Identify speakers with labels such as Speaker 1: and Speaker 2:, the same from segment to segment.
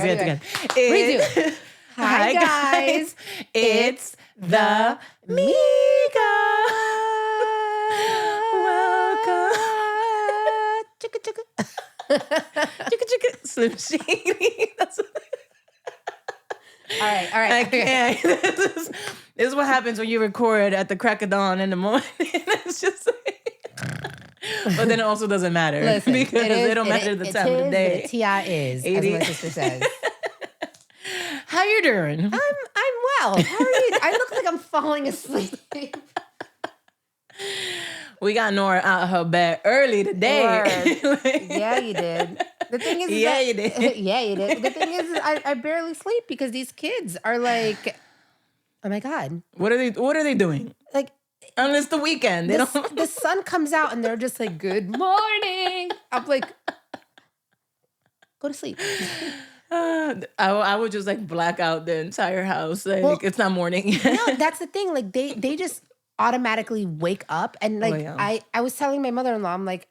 Speaker 1: it together.
Speaker 2: Redo. Hi, guys.
Speaker 1: It's the Migas. Welcome.
Speaker 2: Chicka, chicka.
Speaker 1: Chicka, chicka. Slim Shady. That's what
Speaker 2: All right.
Speaker 1: I can't. This is what happens when you record at the crack of dawn in the morning. It's just but then it also doesn't matter.
Speaker 2: Listen,
Speaker 1: because it don't matter the time of the day.
Speaker 2: It is, as my sister says.
Speaker 1: How you doing?
Speaker 2: I'm well. How are you? I look like I'm falling asleep.
Speaker 1: We got Nora out of her bed early today.
Speaker 2: Yeah, you did. The thing is,
Speaker 1: yeah, you did.
Speaker 2: Yeah, you did. The thing is, I barely sleep because these kids are like, oh my God.
Speaker 1: What are they doing?
Speaker 2: Like,
Speaker 1: unless the weekend. They don't.
Speaker 2: The sun comes out and they're just like, good morning. I'm like, go to sleep.
Speaker 1: I would just like black out the entire house. Like it's not morning yet.
Speaker 2: No, that's the thing. Like they just automatically wake up. And like I was telling my mother-in-law, I'm like,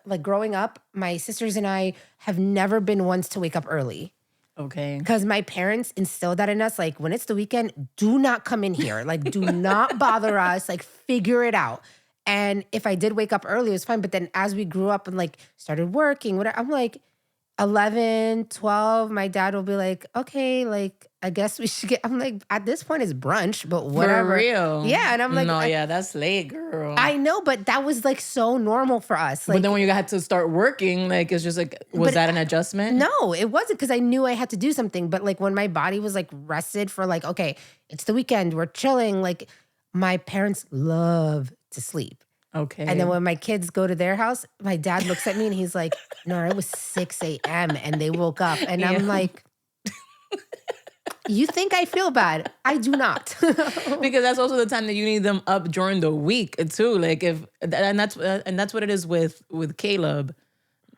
Speaker 2: like growing up, my sisters and I have never been ones to wake up early.
Speaker 1: Okay.
Speaker 2: Because my parents instilled that in us. Like, when it's the weekend, do not come in here. Like, do not bother us. Like, figure it out. And if I did wake up early, it was fine. But then as we grew up and like started working, whatever, I'm like 11, 12, my dad will be like, okay, like, I guess we should get, I'm like, at this point it's brunch, but whatever.
Speaker 1: For real?
Speaker 2: Yeah. And I'm like,
Speaker 1: no, yeah, that's late, girl.
Speaker 2: I know, but that was like so normal for us. Like,
Speaker 1: but then when you had to start working, like, it's just like, was that an adjustment?
Speaker 2: No, it wasn't, because I knew I had to do something. But like when my body was like rested for like, okay, it's the weekend, we're chilling. Like, my parents love to sleep.
Speaker 1: Okay.
Speaker 2: And then when my kids go to their house, my dad looks at me and he's like, Nora, it was 6 a.m. and they woke up. And I'm like, you think I feel bad? I do not.
Speaker 1: Because that's also the time that you need them up during the week too. Like that's what it is with Caleb.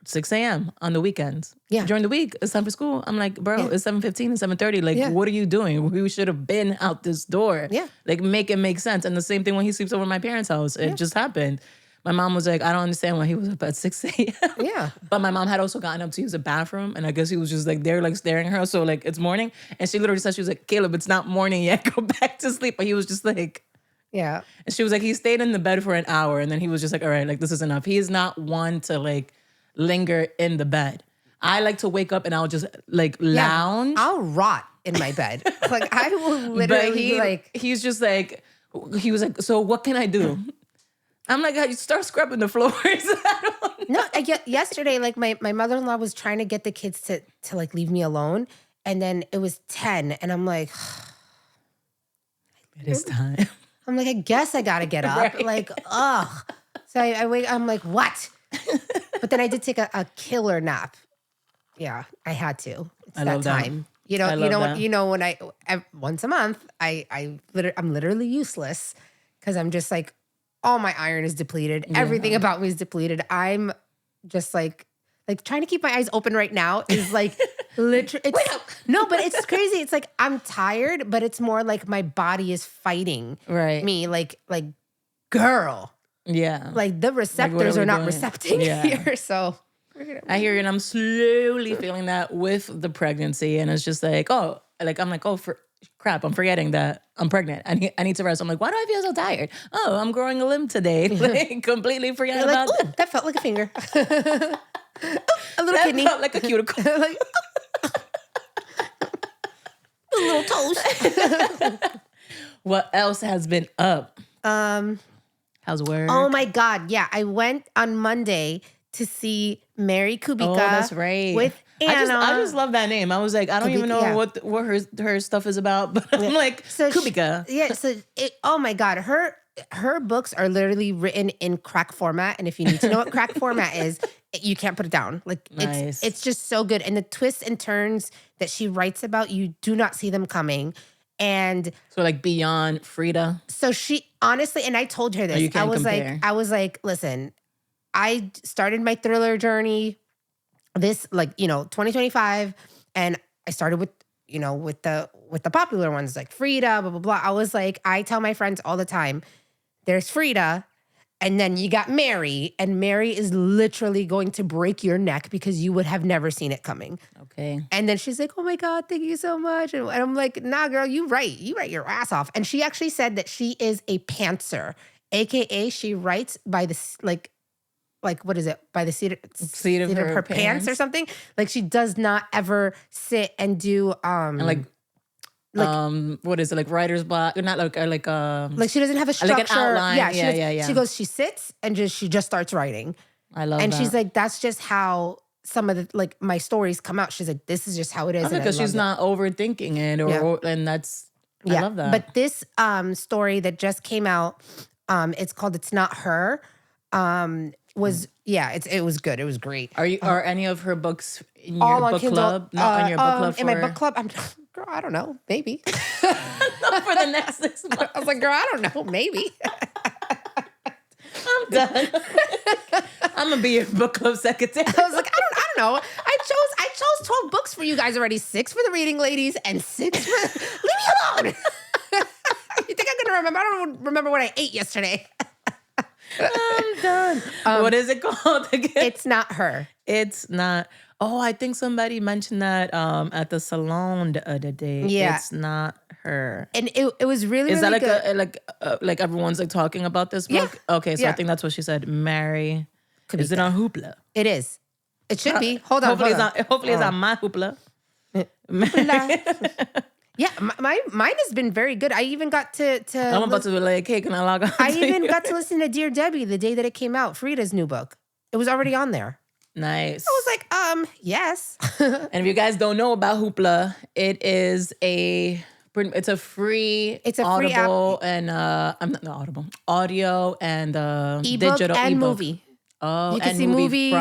Speaker 1: 6 a.m. on the weekends.
Speaker 2: Yeah.
Speaker 1: During the week, it's time for school. I'm like, bro, it's 7:15 and 7:30. Like, what are you doing? We should have been out this door.
Speaker 2: Yeah.
Speaker 1: Like, make it make sense. And the same thing when he sleeps over at my parents' house. It just happened. My mom was like, I don't understand why he was up at 6 a.m.
Speaker 2: Yeah.
Speaker 1: But my mom had also gotten up to use the bathroom. And I guess he was just like there, like staring at her. So like, it's morning. And she literally said, she was like, Caleb, it's not morning yet. Go back to sleep. But he was just like,
Speaker 2: yeah.
Speaker 1: And she was like, he stayed in the bed for an hour. And then he was just like, all right, like this is enough. He is not one to like linger in the bed. I like to wake up and I'll just like lounge.
Speaker 2: I'll rot in my bed. Like, I will literally
Speaker 1: he's just like, he was like, so what can I do? I'm like, you start scrubbing the floors.
Speaker 2: No, yesterday, like my mother-in-law was trying to get the kids to like leave me alone. And then it was 10 and I'm like,
Speaker 1: it is time.
Speaker 2: I'm like, I guess I got to get up. Right. Like, ugh. So I wake, I'm like, what? But then I did take a killer nap. Yeah, I had to. It's that time. When I once a month, I'm literally useless because I'm just like, all my iron is depleted. Yeah. Everything about me is depleted. I'm just like trying to keep my eyes open right now is like literally. No, but it's crazy. It's like I'm tired, but it's more like my body is fighting me. Like, girl.
Speaker 1: Yeah.
Speaker 2: Like the receptors are not recepting here. So
Speaker 1: I hear you, and I'm slowly feeling that with the pregnancy. And it's just like, oh, for crap, I'm forgetting that I'm pregnant. I need to rest. I'm like, why do I feel so tired? Oh, I'm growing a limb today. Like, completely forget about that.
Speaker 2: That felt like a finger. A little kidney.
Speaker 1: That felt like a cuticle.
Speaker 2: Like, a little toes.
Speaker 1: What else has been up? How's work?
Speaker 2: Oh my God. Yeah. I went on Monday to see Mary Kubica.
Speaker 1: Oh, that's right.
Speaker 2: With Anna.
Speaker 1: I just love that name. I was like, I don't even know what her stuff is about, but I'm like, Kubica.
Speaker 2: Yeah. So oh my God. Her books are literally written in crack format. And if you need to know what crack format is, you can't put it down. Like
Speaker 1: nice.
Speaker 2: It's just so good. And the twists and turns that she writes about, you do not see them coming. And
Speaker 1: so like beyond Frida.
Speaker 2: So she honestly, and I told her this, I was like, listen, I started my thriller journey this 2025. And I started with the popular ones like Frida, blah, blah, blah. I was like, I tell my friends all the time, there's Frida And then you got Mary, and Mary is literally going to break your neck because you would have never seen it coming.
Speaker 1: Okay.
Speaker 2: And then she's like, oh my God, thank you so much. And I'm like, nah, girl, you write your ass off. And she actually said that she is a pantser, AKA she writes by the, like what is it? By the seat of her pants or something. Like she does not ever sit and do,
Speaker 1: and like what is it, like writer's block? Not like
Speaker 2: she doesn't have a structure.
Speaker 1: Like an outline. Yeah.
Speaker 2: She sits and she just starts writing.
Speaker 1: I love that.
Speaker 2: And she's like, that's just how some of the like my stories come out. She's like, this is just how it is.
Speaker 1: Because she's not overthinking it, and that's I love that.
Speaker 2: But this story that just came out, it's called "It's Not Her." It was good. It was great.
Speaker 1: Are any of her books in your book club? Not on your book club.
Speaker 2: In my book club, girl, I don't know. Maybe.
Speaker 1: Not for the next 6 months.
Speaker 2: I was like, girl, I don't know. Maybe.
Speaker 1: I'm done. I'm gonna be your book club secretary.
Speaker 2: I was like, I don't know. I chose 12 books for you guys already. 6 for the reading ladies and 6 for leave me alone. You think I'm gonna remember? I don't remember what I ate yesterday.
Speaker 1: I'm done. What is it called again?
Speaker 2: It's Not Her.
Speaker 1: It's not. Oh, I think somebody mentioned that at the salon the other day.
Speaker 2: Yeah.
Speaker 1: It's Not Her.
Speaker 2: And it was really,
Speaker 1: is
Speaker 2: really
Speaker 1: that
Speaker 2: good.
Speaker 1: like everyone's like talking about this book?
Speaker 2: Yeah.
Speaker 1: Okay, so I think that's what she said. Mary. Is it on Hoopla?
Speaker 2: It is. It should be. Hold on.
Speaker 1: Hopefully it's on my Hoopla.
Speaker 2: Yeah, mine has been very good. I even got to
Speaker 1: I'm about to lay a cake and I log on.
Speaker 2: I even got to listen to Dear Debbie the day that it came out, Frida's new book. It was already on there.
Speaker 1: Nice.
Speaker 2: I was like, yes.
Speaker 1: And if you guys don't know about Hoopla, it's a free Audible
Speaker 2: app.
Speaker 1: And I'm not Audible. Audio and
Speaker 2: ebook
Speaker 1: digital
Speaker 2: and
Speaker 1: ebook.
Speaker 2: movie.
Speaker 1: Oh,
Speaker 2: you can
Speaker 1: and
Speaker 2: see movies.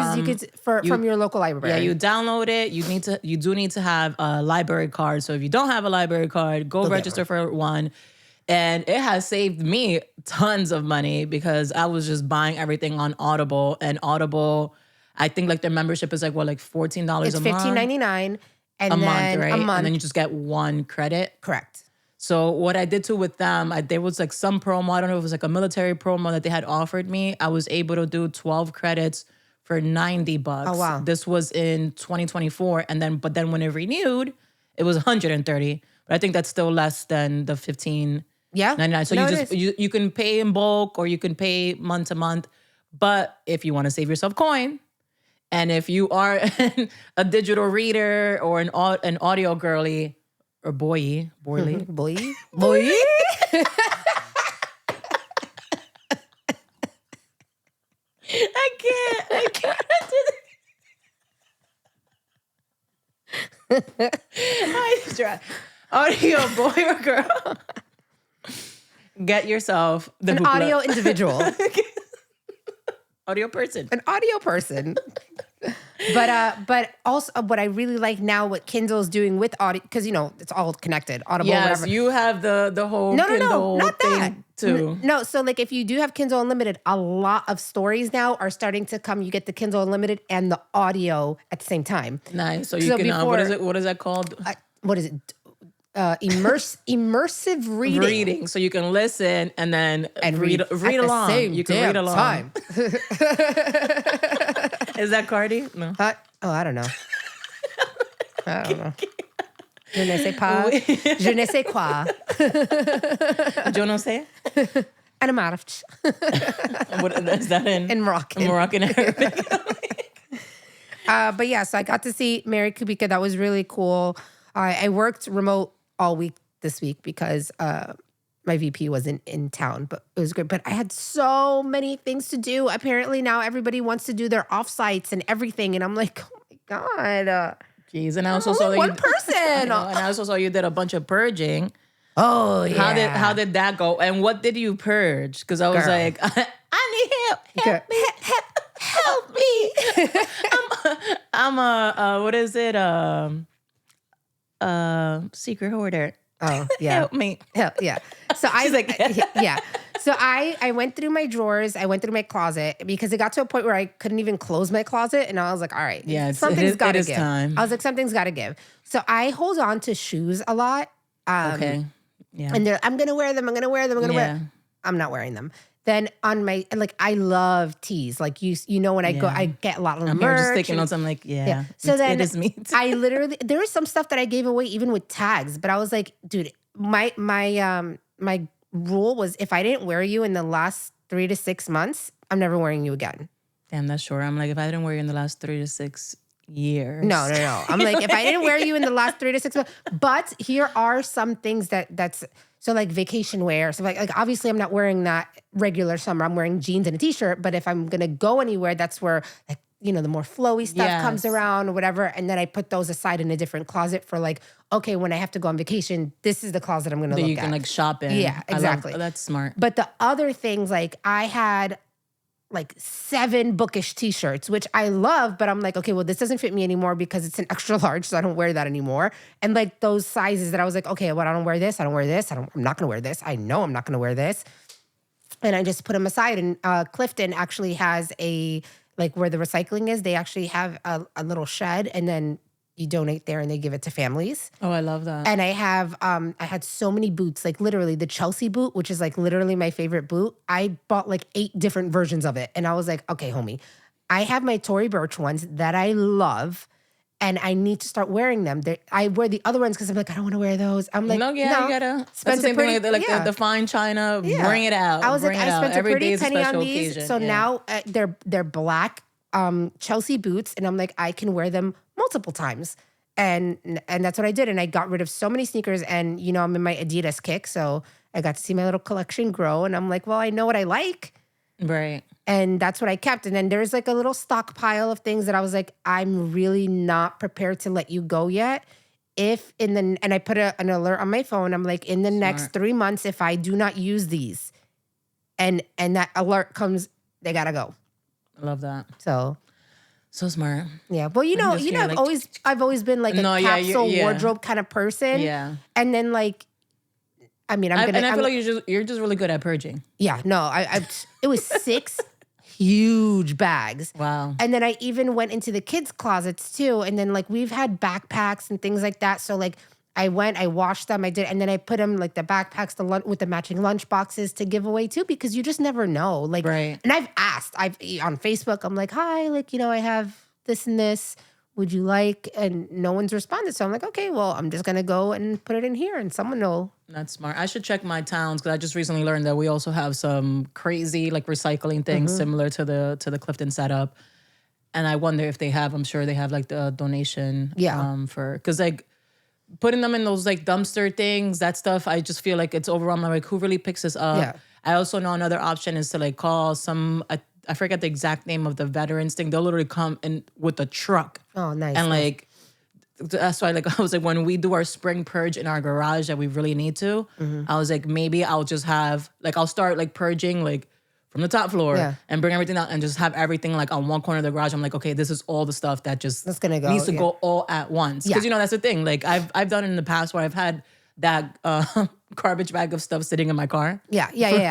Speaker 2: From your local library.
Speaker 1: Yeah, you download it. You do need to have a library card. So if you don't have a library card, go register for one. And it has saved me tons of money because I was just buying everything on Audible. And Audible, I think like their membership is like $14 a month.
Speaker 2: It's $15.99 and
Speaker 1: a
Speaker 2: then
Speaker 1: month, right?
Speaker 2: a month.
Speaker 1: And then you just get 1 credit.
Speaker 2: Correct.
Speaker 1: So what I did too with them, there was like some promo. I don't know if it was like a military promo that they had offered me. I was able to do 12 credits for $90.
Speaker 2: Oh wow!
Speaker 1: This was in 2024, but then when it renewed, it was $130. But I think that's still less than the $15.99.
Speaker 2: Yeah.
Speaker 1: So you can pay in bulk or you can pay month to month. But if you want to save yourself coin, and if you are a digital reader or an audio girly. Or boy. I can't do this. I try. Audio boy or girl. Get yourself
Speaker 2: an audio individual.
Speaker 1: Audio person.
Speaker 2: An audio person. But also what I really like now what Kindle's doing with audio, because it's all connected, Audible, whatever.
Speaker 1: You have the whole Kindle
Speaker 2: not
Speaker 1: thing
Speaker 2: that.
Speaker 1: too.
Speaker 2: No, so like if you do have Kindle Unlimited, a lot of stories now are starting to come. You get the Kindle Unlimited and the audio at the same time.
Speaker 1: Nice. So you can before, what is that called?
Speaker 2: What is it? Immersive reading.
Speaker 1: So you can listen and then read along. You can read along.
Speaker 2: Time.
Speaker 1: Is that Cardi? No.
Speaker 2: I don't know. Je ne sais pas. Je ne sais quoi.
Speaker 1: Yo no sé.
Speaker 2: And I'm out of.
Speaker 1: What is that in
Speaker 2: Moroccan?
Speaker 1: In Moroccan Arabic.
Speaker 2: But yeah, so I got to see Mary Kubica. That was really cool. I worked remote all week this week because my VP wasn't in town, but it was great. But I had so many things to do. Apparently now everybody wants to do their offsites and everything. And I'm like, oh my God.
Speaker 1: Jeez. And I also saw
Speaker 2: one person.
Speaker 1: And I also saw you did a bunch of purging.
Speaker 2: Oh, yeah.
Speaker 1: How did that go? And what did you purge? Because I was like, I need help. Help me. I'm a what is it? Secret hoarder.
Speaker 2: Oh, yeah.
Speaker 1: Help me.
Speaker 2: Yeah. So
Speaker 1: She's like,
Speaker 2: yeah. So I went through my drawers. I went through my closet because it got to a point where I couldn't even close my closet. And I was like, all right, something's got to give.
Speaker 1: Time.
Speaker 2: I was like, something's got to give. So I hold on to shoes a lot.
Speaker 1: Okay. Yeah.
Speaker 2: And I'm going to wear them. I'm going to wear them. I'm not wearing them. Then on my, like, I love teas. Like you know, when I go, I get a lot of
Speaker 1: I'm
Speaker 2: merch.
Speaker 1: here just taking notes. I'm like,
Speaker 2: So then
Speaker 1: it is me.
Speaker 2: I literally, there was some stuff that I gave away even with tags, but I was like, dude, my rule was if I didn't wear you in the last 3 to 6 months, I'm never wearing you again.
Speaker 1: Damn, that's short. I'm like, if I didn't wear you in the last 3 to 6 years.
Speaker 2: No. I'm like, if I didn't wear you in the last 3 to 6 months, but here are some things that's, so like vacation wear. So like obviously I'm not wearing that regular summer. I'm wearing jeans and a t-shirt, but if I'm going to go anywhere, that's where like, you know, the more flowy stuff comes around or whatever. And then I put those aside in a different closet for like, okay, when I have to go on vacation, this is the closet I'm going to look at.
Speaker 1: You can like shop in.
Speaker 2: Yeah, exactly.
Speaker 1: That's smart.
Speaker 2: But the other things, like I had like 7 bookish t-shirts, which I love, but I'm like, okay, well, this doesn't fit me anymore because it's an extra large, so I don't wear that anymore. And like those sizes that I was like, okay, well, I don't wear this, I'm not gonna wear this. I know I'm not gonna wear this. And I just put them aside. And Clifton actually has a, like where the recycling is, they actually have a little shed, and then you donate there and they give it to families.
Speaker 1: Oh, I love that.
Speaker 2: And I have, I had so many boots, like literally the Chelsea boot, which is like literally my favorite boot. I bought like 8 different versions of it. And I was like, okay, homie, I have my Tory Burch ones that I love and I need to start wearing them. I wear the other ones because I'm like, I don't want to wear those. I'm like, no,
Speaker 1: you gotta. That's the same thing like the fine china, bring it out.
Speaker 2: I was like, I spent a pretty penny on these.
Speaker 1: Occasion.
Speaker 2: So now they're black Chelsea boots. And I'm like, I can wear them multiple times. And that's what I did. And I got rid of so many sneakers. And, you know, I'm in my Adidas kick. So I got to see my little collection grow. And I'm like, well, I know what I like.
Speaker 1: Right.
Speaker 2: And that's what I kept. And then there's like a little stockpile of things that I was like, I'm really not prepared to let you go yet. And I put an alert on my phone. I'm like, in the next 3 months, if I do not use these and that alert comes, they gotta go.
Speaker 1: I love that.
Speaker 2: So
Speaker 1: smart.
Speaker 2: Yeah. Well, you know, I've always been like a capsule wardrobe kind of person.
Speaker 1: Yeah.
Speaker 2: And then like, I mean, I
Speaker 1: feel like you're just really good at purging.
Speaker 2: Yeah. No, it was 6 huge bags.
Speaker 1: Wow.
Speaker 2: And then I even went into the kids' closets too. And then like we've had backpacks and things like that. So like I washed them, and then I put them like the backpacks with the matching lunch boxes to give away too, because you just never know. Like,
Speaker 1: right.
Speaker 2: And I've asked, on Facebook, I'm like, hi, like, you know, I have this and this. Would you like? And no one's responded. So I'm like, okay, well, I'm just going to go and put it in here and someone will.
Speaker 1: That's smart. I should check my towns because I just recently learned that we also have some crazy like recycling things similar to the Clifton setup. And I wonder if they have, I'm sure they have like the donation because like putting them in those like dumpster things, that stuff, I just feel like it's overwhelming. I'm like, who really picks this up?
Speaker 2: Yeah.
Speaker 1: I also know another option is to like call some, I forget the exact name of the veterans thing. They'll literally come in with a truck.
Speaker 2: Oh, nice.
Speaker 1: And like, that's why like I was like, when we do our spring purge in our garage that we really need to, I was like, maybe I'll just have, like I'll start like purging like from the top floor and bring everything out and just have everything like on one corner of the garage. I'm like, okay, this is all the stuff that just needs to go all at once. Because you know, that's the thing. Like I've done it in the past where I've had that garbage bag of stuff sitting in my car.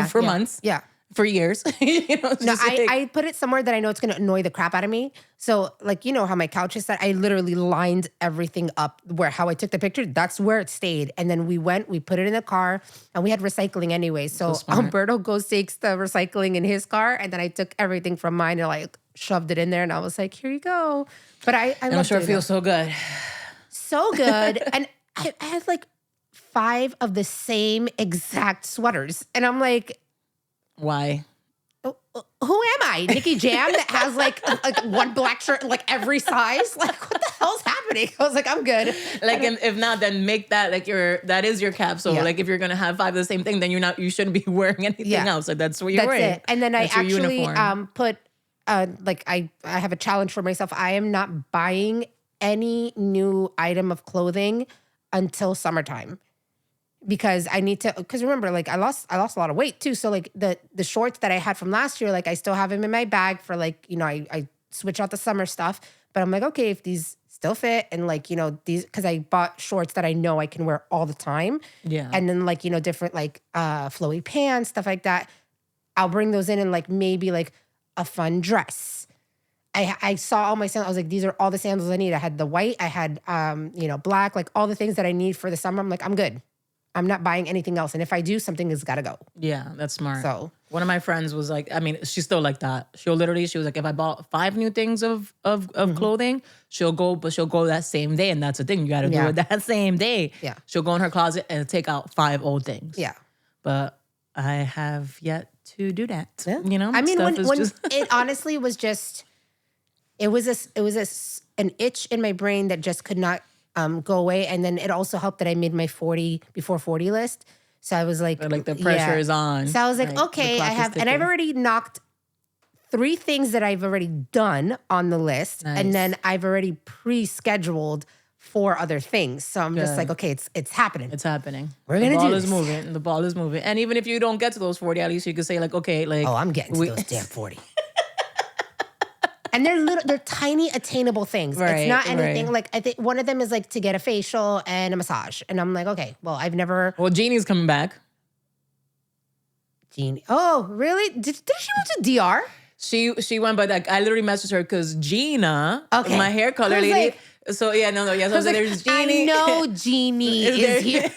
Speaker 1: For months.
Speaker 2: Yeah.
Speaker 1: For years. You know,
Speaker 2: no, I put it somewhere that I know it's going to annoy the crap out of me. So like, you know how my couch is set? I literally lined everything up how I took the picture. That's where it stayed. And then we put it in the car, and we had recycling anyway. So Umberto takes the recycling in his car. And then I took everything from mine and like shoved it in there. And I was like, here you go. But I'm
Speaker 1: sure it feels so good. So
Speaker 2: good. And I had like 5 of the same exact sweaters. And I'm like,
Speaker 1: why?
Speaker 2: Who am I? Nikki Jam that has like one black shirt in like every size? Like, what the hell's happening? I was like, I'm good.
Speaker 1: Like, if not, then make that like that is your capsule. Like, if you're gonna have 5 of the same thing, then you shouldn't be wearing anything else. Like, that's what you're wearing.
Speaker 2: It. And then I actually put like I have a challenge for myself. I am not buying any new item of clothing until summertime. Because I need to, because remember, like I lost a lot of weight too. So like the shorts that I had from last year, like I still have them in my bag for like, you know, I switch out the summer stuff. But I'm like, okay, if these still fit and like, you know, these, because I bought shorts that I know I can wear all the time.
Speaker 1: Yeah.
Speaker 2: And then like, you know, different like flowy pants, stuff like that. I'll bring those in and like maybe like a fun dress. I saw all my sandals. I was like, these are all the sandals I need. I had the white, I had, you know, black, like all the things that I need for the summer. I'm like, I'm good. I'm not buying anything else. And if I do, something has got to go.
Speaker 1: Yeah, that's smart.
Speaker 2: So
Speaker 1: One of my friends was like, I mean, she's still like that. She was like, if I bought 5 new things of clothing, she'll go that same day. And that's the thing. You got to do it that same day.
Speaker 2: Yeah.
Speaker 1: She'll go in her closet and take out 5 old things.
Speaker 2: Yeah.
Speaker 1: But I have yet to do that.
Speaker 2: Yeah.
Speaker 1: You know,
Speaker 2: I mean, when
Speaker 1: just
Speaker 2: it honestly was just, it was an itch in my brain that just could not go away. And then it also helped that I made my before 40 list. So I was like
Speaker 1: the pressure is on.
Speaker 2: So I was like, okay, I've already knocked 3 things that I've already done on the list.
Speaker 1: Nice.
Speaker 2: And then I've already pre-scheduled 4 other things. So I'm just like, okay, it's happening.
Speaker 1: It's happening.
Speaker 2: We're going to do this.
Speaker 1: The ball is moving. And even if you don't get to those 40, at least you could say like, okay, like.
Speaker 2: Oh, I'm getting to those damn 40. And they're tiny attainable things.
Speaker 1: Right,
Speaker 2: it's not anything like, I think one of them is like to get a facial and a massage. And I'm like, okay, well, I've never.
Speaker 1: Well, Jeannie's coming back.
Speaker 2: Jeannie. Oh, really? Did she go to DR?
Speaker 1: She went, but like, I literally messaged her because Gina, my hair color lady.
Speaker 2: Like,
Speaker 1: so yeah, no. So I was like, there's Jeannie.
Speaker 2: I know Jeannie is here.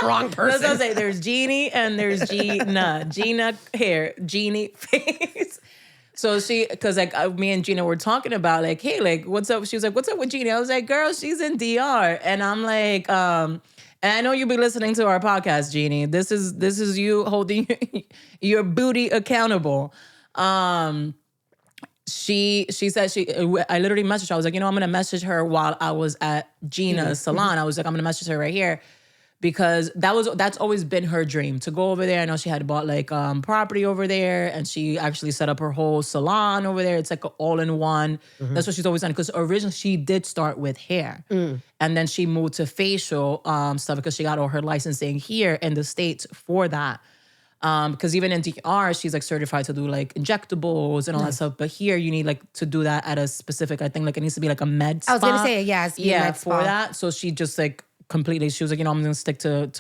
Speaker 2: Wrong person.
Speaker 1: So I was like, there's Jeannie and there's Gina. Gina hair, Jeannie face. So because like me and Gina were talking about like, hey, like, what's up? She was like, what's up with Jeannie? I was like, girl, she's in DR. And I'm like, and I know you'll be listening to our podcast, Jeannie. This is you holding your booty accountable. She said I literally messaged her. I was like, I'm going to message her while I was at Gina's salon. I was like, I'm going to message her right here. Because that's always been her dream to go over there. I know she had bought like property over there, and she actually set up her whole salon over there. It's like an all-in-one. That's what she's always done. Because originally she did start with hair, and then she moved to facial stuff because she got all her licensing here in the States for that. Because even in DR, she's like certified to do like injectables and all that stuff. But here you need like to do that at a specific, I think like it needs to be like a med spa.
Speaker 2: I was gonna say med
Speaker 1: for
Speaker 2: spa.
Speaker 1: that. So she just like completely, she was like, I'm gonna stick to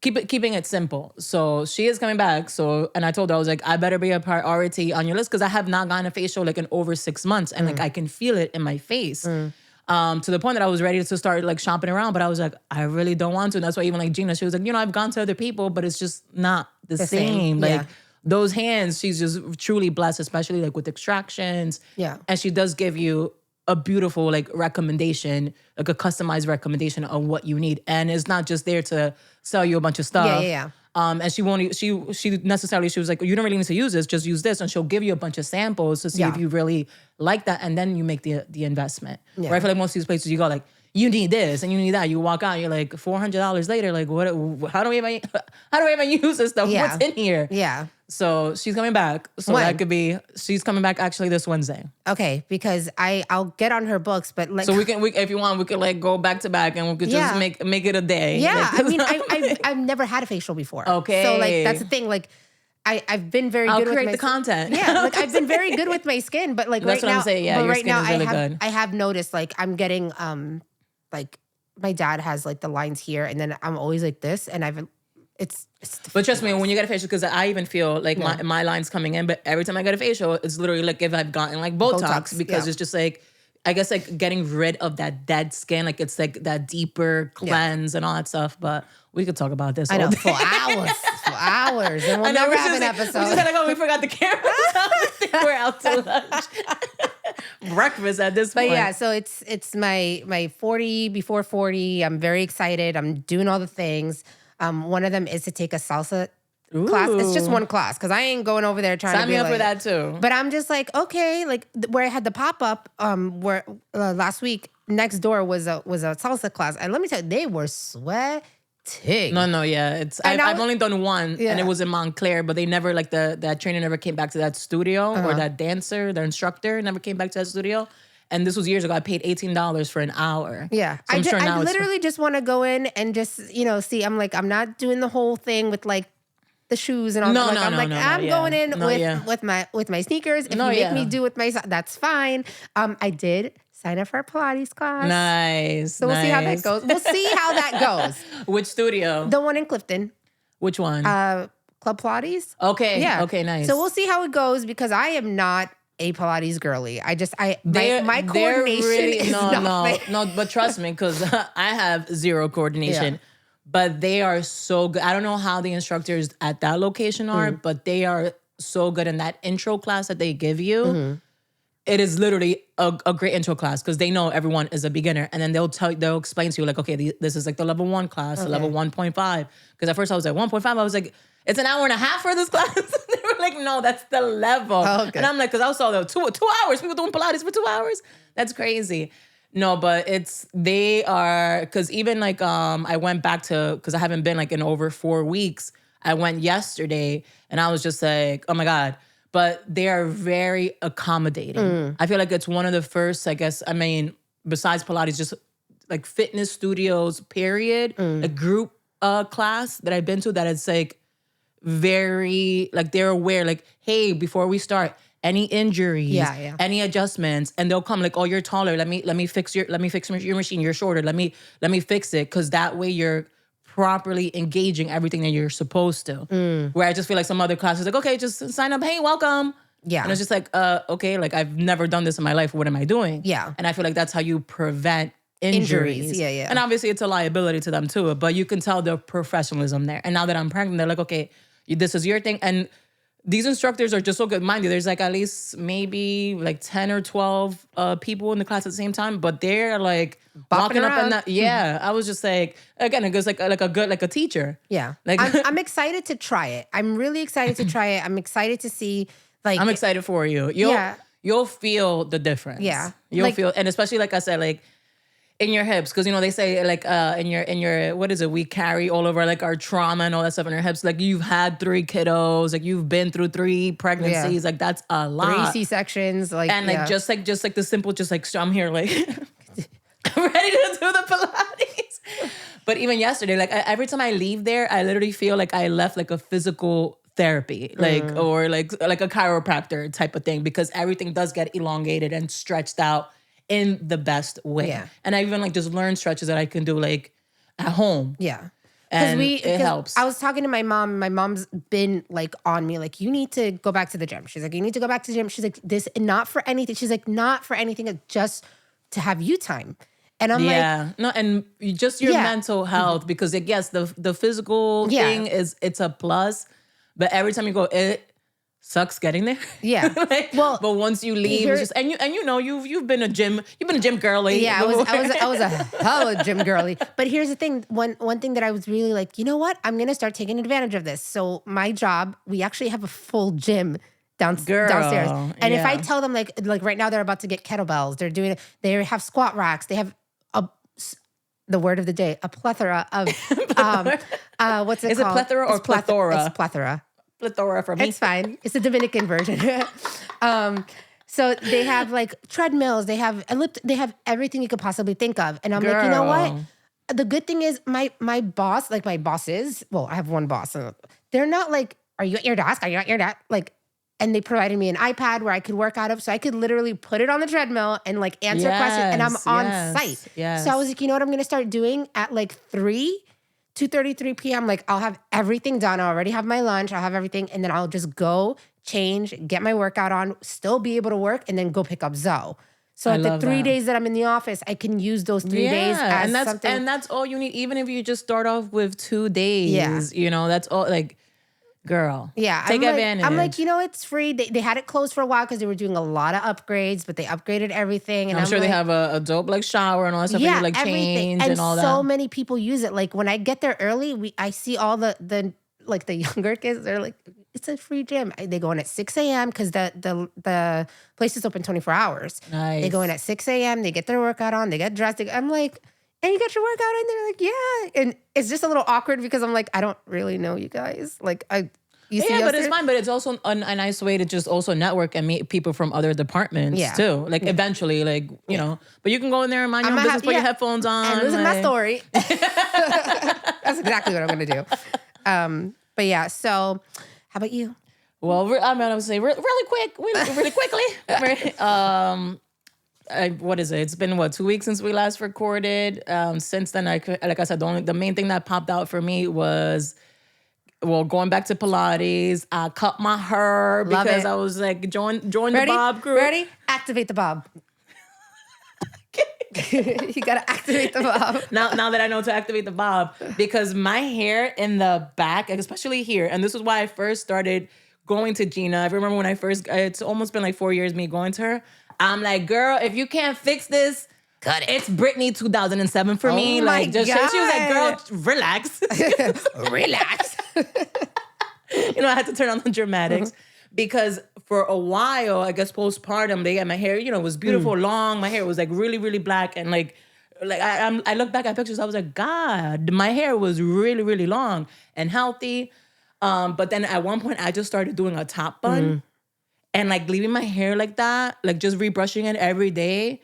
Speaker 1: keeping it simple. So she is coming back. So, and I told her, I was like, I better be a priority on your list because I have not gotten a facial like in over 6 months, and like I can feel it in my face. To the point that I was ready to start like shopping around, but I was like, I really don't want to. And that's why even like Gina, she was like, I've gone to other people, but it's just not the same. Like those hands, she's just truly blessed, especially like with extractions.
Speaker 2: Yeah.
Speaker 1: And she does give you a beautiful like recommendation, like a customized recommendation of what you need. And it's not just there to sell you a bunch of stuff.
Speaker 2: Yeah.
Speaker 1: And she won't, she necessarily, she was like, you don't really need to use this, just use this. And she'll give you a bunch of samples to see if you really like that. And then you make the investment. Yeah. Right? I feel like most of these places you go like, you need this and you need that. You walk out, you're like $400 later, like what? How do we even use this stuff?
Speaker 2: Yeah.
Speaker 1: What's in here?
Speaker 2: Yeah.
Speaker 1: So she's coming back. So
Speaker 2: when?
Speaker 1: that could be, she's coming back actually this Wednesday.
Speaker 2: Okay, because I'll get on her books, but like,
Speaker 1: so we if you want, we could like go back to back and we could just make it a day.
Speaker 2: Yeah,
Speaker 1: like,
Speaker 2: I mean, I've never had a facial before.
Speaker 1: Okay,
Speaker 2: so like that's the thing. Like, I've been very good with
Speaker 1: create the content.
Speaker 2: Yeah, like I've been very good with my skin, but like
Speaker 1: that's
Speaker 2: right
Speaker 1: what
Speaker 2: now,
Speaker 1: I'm saying. Yeah, your
Speaker 2: right
Speaker 1: skin
Speaker 2: now
Speaker 1: is really good.
Speaker 2: I have noticed like I'm getting like my dad has like the lines here, and then I'm always like this, and it's
Speaker 1: but trust me, when you get a facial, because I even feel like my line's coming in, but every time I get a facial, it's literally like if I've gotten like Botox because it's just like, I guess like getting rid of that dead skin, like it's like that deeper cleanse and all that stuff. But we could talk about this.
Speaker 2: I know for hours, and we'll never have an episode.
Speaker 1: We just gotta go. We forgot the camera. I think we're out to lunch. Breakfast at this point.
Speaker 2: But yeah, so it's my 40 before 40. I'm very excited. I'm doing all the things. One of them is to take a salsa class. It's just one class because I ain't going over there trying to be
Speaker 1: sign me up
Speaker 2: like,
Speaker 1: for that too.
Speaker 2: But I'm just like, okay, like where I had the pop-up where last week next door was a salsa class. And let me tell you, they were sweating.
Speaker 1: No, yeah. I've only done one and it was in Montclair, but they never like that trainer never came back to that studio or that dancer, their instructor never came back to that studio. And this was years ago. I paid $18 for an hour.
Speaker 2: Yeah.
Speaker 1: So
Speaker 2: I literally just want to go in and just, see, I'm like, I'm not doing the whole thing with like the shoes and all that. I'm going in with my sneakers. If you make me do with my, that's fine. I did sign up for a Pilates class.
Speaker 1: Nice.
Speaker 2: So we'll see how that goes. We'll see how that goes.
Speaker 1: Which studio?
Speaker 2: The one in Clifton.
Speaker 1: Which one?
Speaker 2: Club Pilates.
Speaker 1: Okay.
Speaker 2: Yeah.
Speaker 1: Okay, nice.
Speaker 2: So we'll see how it goes because I am not a Pilates girly. My coordination
Speaker 1: really,
Speaker 2: is not there.
Speaker 1: No, but trust me, because I have zero coordination.
Speaker 2: Yeah.
Speaker 1: but they are so good. I don't know how the instructors at that location are, but they are so good in that intro class that they give you. It is literally a great intro class because they know everyone is a beginner, and then they'll explain to you like, okay, this is like the level 1 class, the level 1.5. Because at first I was like 1.5, I was like, it's an hour and a half for this class. They were like, no, that's the level. Oh, okay. And I'm like, because I saw the 2 hours, people doing Pilates for 2 hours. That's crazy. No, but they are, because even like I went back to, because I haven't been like in over 4 weeks. I went yesterday and I was just like, oh my God. But they are very accommodating. I feel like it's one of the first, I guess, I mean, besides Pilates, just like fitness studios, period, a group class that I've been to that it's like very, like they're aware, like, hey, before we start, any injuries, any adjustments, and they'll come like, oh, you're taller. Let me fix your machine. You're shorter. Let me fix it, because that way you're properly engaging everything that you're supposed to. Where I just feel like some other classes like, okay, just sign up. Hey, welcome. Yeah. And it's just like, okay, like I've never done this in my life. What am I doing? Yeah. And I feel like that's how you prevent injuries. Yeah. And obviously it's a liability to them too, but you can tell the professionalism there. And now that I'm pregnant, they're like, okay, this is your thing. And these instructors are just so good. Mind you, there's like at least maybe like 10 or 12 people in the class at the same time, but they're like walking around. Up and that. Yeah. I was just like, again, it goes like a teacher. Yeah. Like
Speaker 2: I'm excited to try it. I'm really excited to try it. I'm excited to see, like, I'm
Speaker 1: excited for you. You'll feel the difference. Yeah. You'll feel, and especially like I said, like in your hips, because they say like in your what is it? We carry all over like our trauma and all that stuff in our hips. Like you've had 3 kiddos, like you've been through 3 pregnancies. Like that's a lot.
Speaker 2: 3 C-sections, like,
Speaker 1: and like just like the simple, just like, so I'm here like I'm ready to do the Pilates. But even yesterday, like every time I leave there, I literally feel like I left like a physical therapy, like or like a chiropractor type of thing, because everything does get elongated and stretched out in the best way. Yeah. And I even like just learn stretches that I can do like at home. Yeah. And it helps.
Speaker 2: I was talking to my mom. My mom's been like on me, like, you need to go back to the gym. She's like, you need to go back to the gym. She's like, this, not for anything. She's like, not for anything, just to have you time. And I'm like,
Speaker 1: no, and just your mental health, because it gets the physical thing it's a plus, but every time you go, it sucks getting there. Yeah. Like, well, but once you leave, it's just, and you've been a gym girly.
Speaker 2: Yeah, I was a hell of a gym girly. But here's the thing. One thing that I was really like, you know what? I'm gonna start taking advantage of this. So my job, we actually have a full gym downstairs. And if I tell them like right now they're about to get kettlebells, they have squat racks, they have the word of the day, a plethora of what's it called?
Speaker 1: Is it plethora or plethora?
Speaker 2: It's plethora.
Speaker 1: Plethora for me.
Speaker 2: It's fine. It's the Dominican version. So they have like treadmills, they have everything you could possibly think of. And I'm like, you know what? The good thing is my boss, like my bosses, well, I have one boss. They're not like, are you at your desk? Are you at your desk? Like, and they provided me an iPad where I could work out of, so I could literally put it on the treadmill and like answer questions, and I'm on site. Yes. So I was like, you know what I'm going to start doing at like 2:33 p.m. Like I'll have everything done. I already have my lunch. I'll have everything. And then I'll just go change, get my workout on, still be able to work, and then go pick up Zoe. So at the 3 days that I'm in the office, I can use those 3 days as something.
Speaker 1: And that's all you need. Even if you just start off with 2 days, that's all. Like, girl, take advantage.
Speaker 2: I'm like, it's free. They had it closed for a while because they were doing a lot of upgrades, but they upgraded everything. And
Speaker 1: I'm sure they have a dope like shower and all that stuff. Yeah, like change and all that.
Speaker 2: And so many people use it. Like when I get there early, I see all the like the younger kids. They're like, it's a free gym. They go in at 6 a.m. because the place is open 24 hours. Nice. They go in at 6 a.m. They get their workout on. They get dressed. I'm like, and you got your workout? And they're like, yeah. And it's just a little awkward because I'm like, I don't really know you guys. Like, but
Speaker 1: it's fine. But it's also a nice way to just also network and meet people from other departments too. Like eventually, like, you know, but you can go in there and mind your own business, put your headphones on.
Speaker 2: And listen to my story. That's exactly what I'm going to do. But yeah, so how about you?
Speaker 1: Well, I'm going to say really quickly. What is it? It's been 2 weeks since we last recorded. Since then, like I said, the main thing that popped out for me was, going back to Pilates. I cut my hair because I was like, join the bob group.
Speaker 2: Ready? Activate the bob. You gotta activate the bob.
Speaker 1: Now that I know to activate the bob, because my hair in the back, especially here, and this is why I first started going to Gina. I remember when it's almost been like 4 years me going to her. I'm like, girl, if you can't fix this,
Speaker 2: cut it.
Speaker 1: It's Britney 2007 for me.
Speaker 2: My God.
Speaker 1: She was like, girl, relax.
Speaker 2: Relax.
Speaker 1: I had to turn on the dramatics because for a while, I guess postpartum, my hair, was beautiful, long. My hair was like really, really black. And I look back at pictures, I was like, God, my hair was really, really long and healthy. But then at one point I just started doing a top bun and like leaving my hair like that, like just rebrushing it every day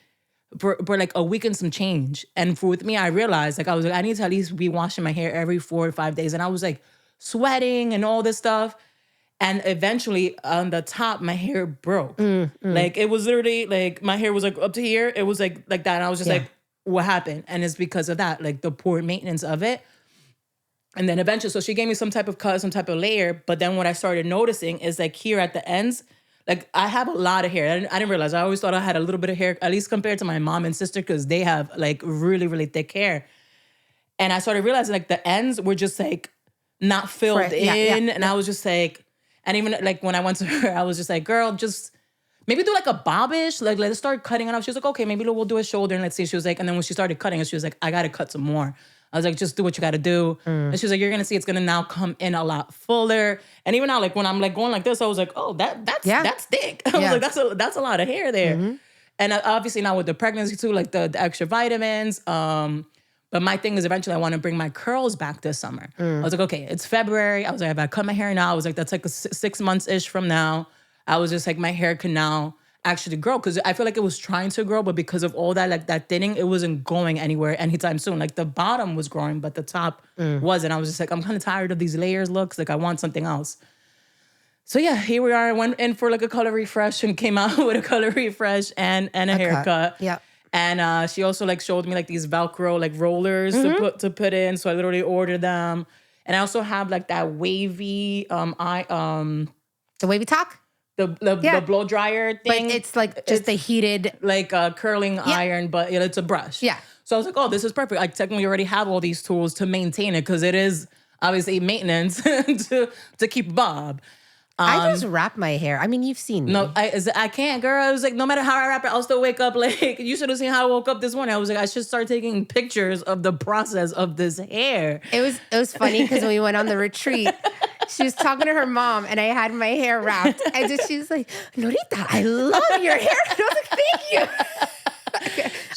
Speaker 1: for like a week and some change. And with me, I realized I was like, I need to at least be washing my hair every 4 or 5 days. And I was like sweating and all this stuff. And eventually on the top, my hair broke. Like it was literally like my hair was like up to here. It was like that. And I was just like, what happened? And it's because of that, like the poor maintenance of it. And then eventually, so she gave me some type of cut, some type of layer. But then what I started noticing is like here at the ends, like I have a lot of hair. I didn't realize. I always thought I had a little bit of hair, at least compared to my mom and sister, because they have like really, really thick hair. And I started realizing like the ends were just like not filled in. And I was just like, and even like when I went to her, I was just like, girl, just maybe do like a bobbish. Like let's start cutting it off. She was like, okay, maybe we'll do a shoulder and let's see. She was like, and then when she started cutting it, she was like, I got to cut some more. I was like, just do what you got to do. And she was like, you're going to see it's going to now come in a lot fuller. And even now, like when I'm like going like this, I was like, oh, that's thick. I was like, that's a lot of hair there. And obviously now with the pregnancy too, like the extra vitamins. But my thing is eventually I want to bring my curls back this summer. I was like, okay, it's February. I was like, if I cut my hair now, I was like, that's like 6 months-ish from now. I was just like, my hair can now actually grow. Because I feel like it was trying to grow, but because of all that, like that thinning, it wasn't going anywhere anytime soon. Like the bottom was growing, but the top wasn't. I was just like, I'm kind of tired of these layers looks. Like I want something else. So yeah, here we are. I went in for like a color refresh and came out with a color refresh and a haircut.
Speaker 2: Yeah.
Speaker 1: And she also like showed me like these Velcro like rollers to put in. So I literally ordered them. And I also have like that wavy
Speaker 2: The wavy talk?
Speaker 1: The blow dryer thing.
Speaker 2: But it's like just a heated
Speaker 1: like a curling iron, but it's a brush.
Speaker 2: Yeah.
Speaker 1: So I was like, oh, this is perfect. I technically already have all these tools to maintain it because it is obviously maintenance to keep bob.
Speaker 2: I just wrap my hair. I mean, you've seen me.
Speaker 1: No, I can't, girl. I was like, no matter how I wrap it, I'll still wake up like, you should have seen how I woke up this morning. I was like, I should start taking pictures of the process of this hair.
Speaker 2: It was funny because when we went on the retreat, she was talking to her mom and I had my hair wrapped. She was like, Norita, I love your hair. And I was like, thank you.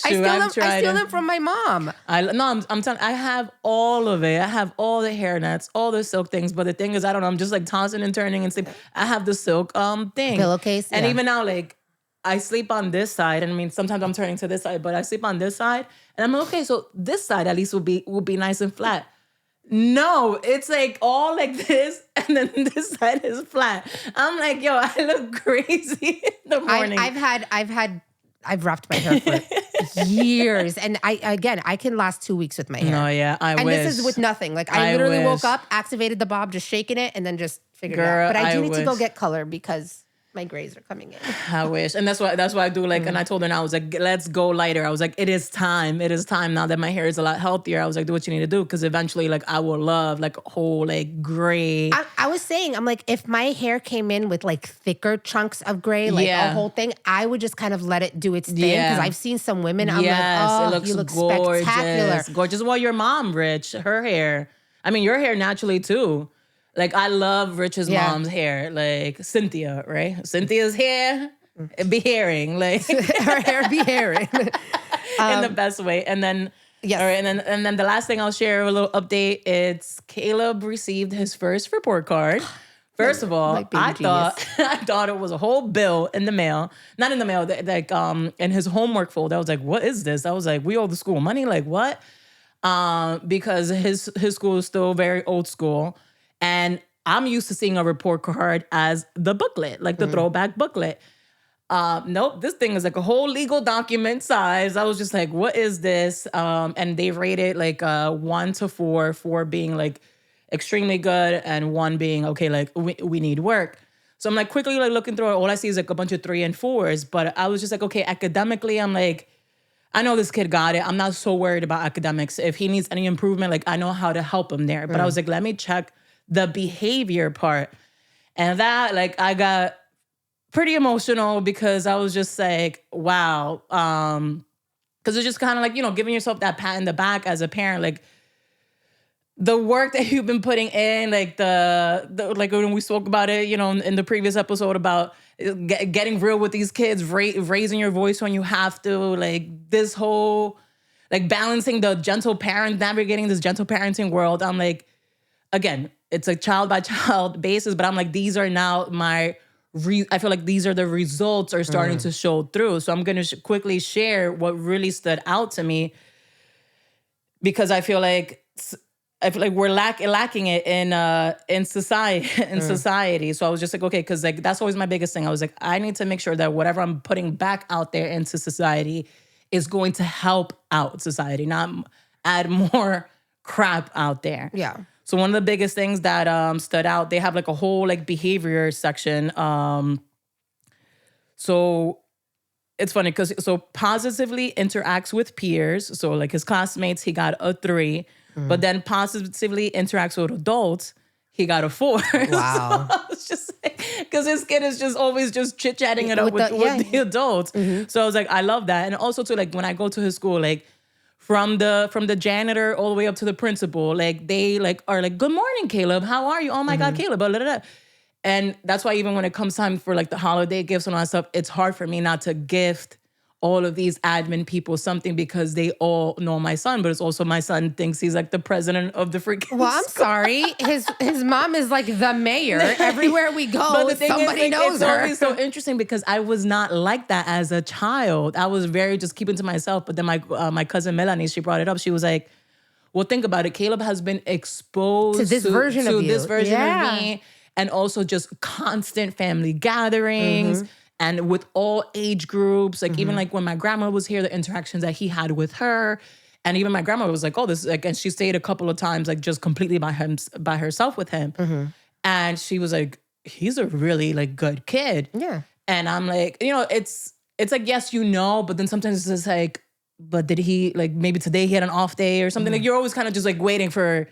Speaker 2: I steal them from my mom.
Speaker 1: I'm telling. I have all of it. I have all the hair nets, all the silk things. But the thing is, I don't know. I'm just like tossing and turning and sleep. I have the silk thing,
Speaker 2: pillowcase,
Speaker 1: and even now, like I sleep on this side. And I mean, sometimes I'm turning to this side, but I sleep on this side, and I'm like, okay. So this side at least will be nice and flat. No, it's like all like this, and then this side is flat. I'm like, yo, I look crazy in the morning.
Speaker 2: I've wrapped my hair for years. And I can last 2 weeks with my hair.
Speaker 1: Oh, yeah. I wish.
Speaker 2: And this is with nothing. Like I literally woke up, activated the bob, just shaking it, and then just figured it out. But I do need to go get color because my grays are coming in.
Speaker 1: I wish. And that's why I do like, and I told her now, I was like, let's go lighter. I was like, it is time. It is time now that my hair is a lot healthier. I was like, do what you need to do. Because eventually like I will love like a whole like gray.
Speaker 2: I was saying, I'm like, if my hair came in with like thicker chunks of gray, like a whole thing, I would just kind of let it do its thing. Because I've seen some women, I'm like, oh, it looks you look
Speaker 1: gorgeous.
Speaker 2: Spectacular.
Speaker 1: Gorgeous. Well, your mom, Rich, her hair. I mean, your hair naturally too. Like, I love Rich's mom's hair. Like, Cynthia, right? Cynthia's hair be hairing. Like,
Speaker 2: her hair be hairing.
Speaker 1: In the best way. And then, all right, and then the last thing I'll share, a little update. It's Caleb received his first report card. First of all, I thought it was a whole bill in the mail. Not in the mail, like in his homework folder. I was like, what is this? I was like, we owe the school money? Like, what? Because his school is still very old school. And I'm used to seeing a report card as the booklet, like the throwback booklet. Nope, this thing is like a whole legal document size. I was just like, what is this? And they rated like 1 to 4, 4 being like extremely good and 1 being, okay, like we need work. So I'm like quickly like looking through it. All I see is like a bunch of 3 and 4s. But I was just like, okay, academically, I'm like, I know this kid got it. I'm not so worried about academics. If he needs any improvement, like I know how to help him there. But I was like, let me check the behavior part. And that, like, I got pretty emotional because I was just like, wow. Because it's just kind of like, giving yourself that pat in the back as a parent, like the work that you've been putting in, like the like when we spoke about it, in the previous episode about getting real with these kids, raising your voice when you have to, like this whole, like balancing the gentle parent, navigating this gentle parenting world. I'm like, again, it's a child by child basis, but I'm like, these are now I feel like these are the results are starting to show through. So I'm going to quickly share what really stood out to me, because I feel like we're lacking it in society. So I was just like, okay, because like that's always my biggest thing. I was like, I need to make sure that whatever I'm putting back out there into society is going to help out society, not add more crap out there.
Speaker 2: Yeah.
Speaker 1: So one of the biggest things that stood out, they have like a whole like behavior section. So it's funny because positively interacts with peers. So like his classmates, he got a 3, but then positively interacts with adults, he got a 4.
Speaker 2: Wow.
Speaker 1: So I was just like, because his kid is just always just chit-chatting it up with the adults. So I was like, I love that. And also too, like when I go to his school, like from the janitor all the way up to the principal, like they like are like, good morning, Caleb. How are you? Oh my God, Caleb. Blah, blah, blah. And that's why even when it comes time for like the holiday gifts and all that stuff, it's hard for me not to gift all of these admin people something because they all know my son, but it's also my son thinks he's like the president of the freaking
Speaker 2: Well, I'm
Speaker 1: school.
Speaker 2: sorry. His mom is like the mayor. Everywhere we go,
Speaker 1: But the thing
Speaker 2: somebody
Speaker 1: is, like,
Speaker 2: knows
Speaker 1: it's
Speaker 2: her.
Speaker 1: always so interesting because I was not like that as a child. I was very just keeping to myself. But then my cousin Melanie, she brought it up. She was like, well, think about it. Caleb has been exposed
Speaker 2: To this version of you.
Speaker 1: this version
Speaker 2: Yeah.
Speaker 1: of me. And also just constant family gatherings and with all age groups. Like even like when my grandma was here, the interactions that he had with her. And even my grandma was like, oh, this is like, and she stayed a couple of times like just completely by herself with him. And she was like, he's a really like good kid.
Speaker 2: Yeah.
Speaker 1: And I'm like, it's like, yes, but then sometimes it's just like, but did he like, maybe today he had an off day or something? Like you're always kind of just like waiting for,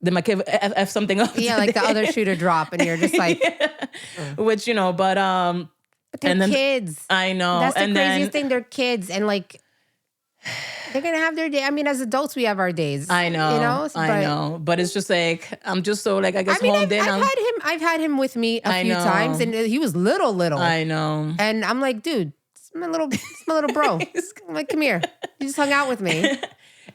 Speaker 1: did my kid F something up?
Speaker 2: Yeah, like the other shoe to drop, and you're just like,
Speaker 1: which, but
Speaker 2: they're kids.
Speaker 1: I know.
Speaker 2: That's the
Speaker 1: and
Speaker 2: craziest thing. They're kids, and like they're gonna have their day. I mean, as adults, we have our days.
Speaker 1: I know. I know. But it's just like, I'm just so like, I guess honed in.
Speaker 2: I've had him with me a few times, and he was little.
Speaker 1: I know.
Speaker 2: And I'm like, dude, it's my little bro. I'm like, come here. You just hung out with me.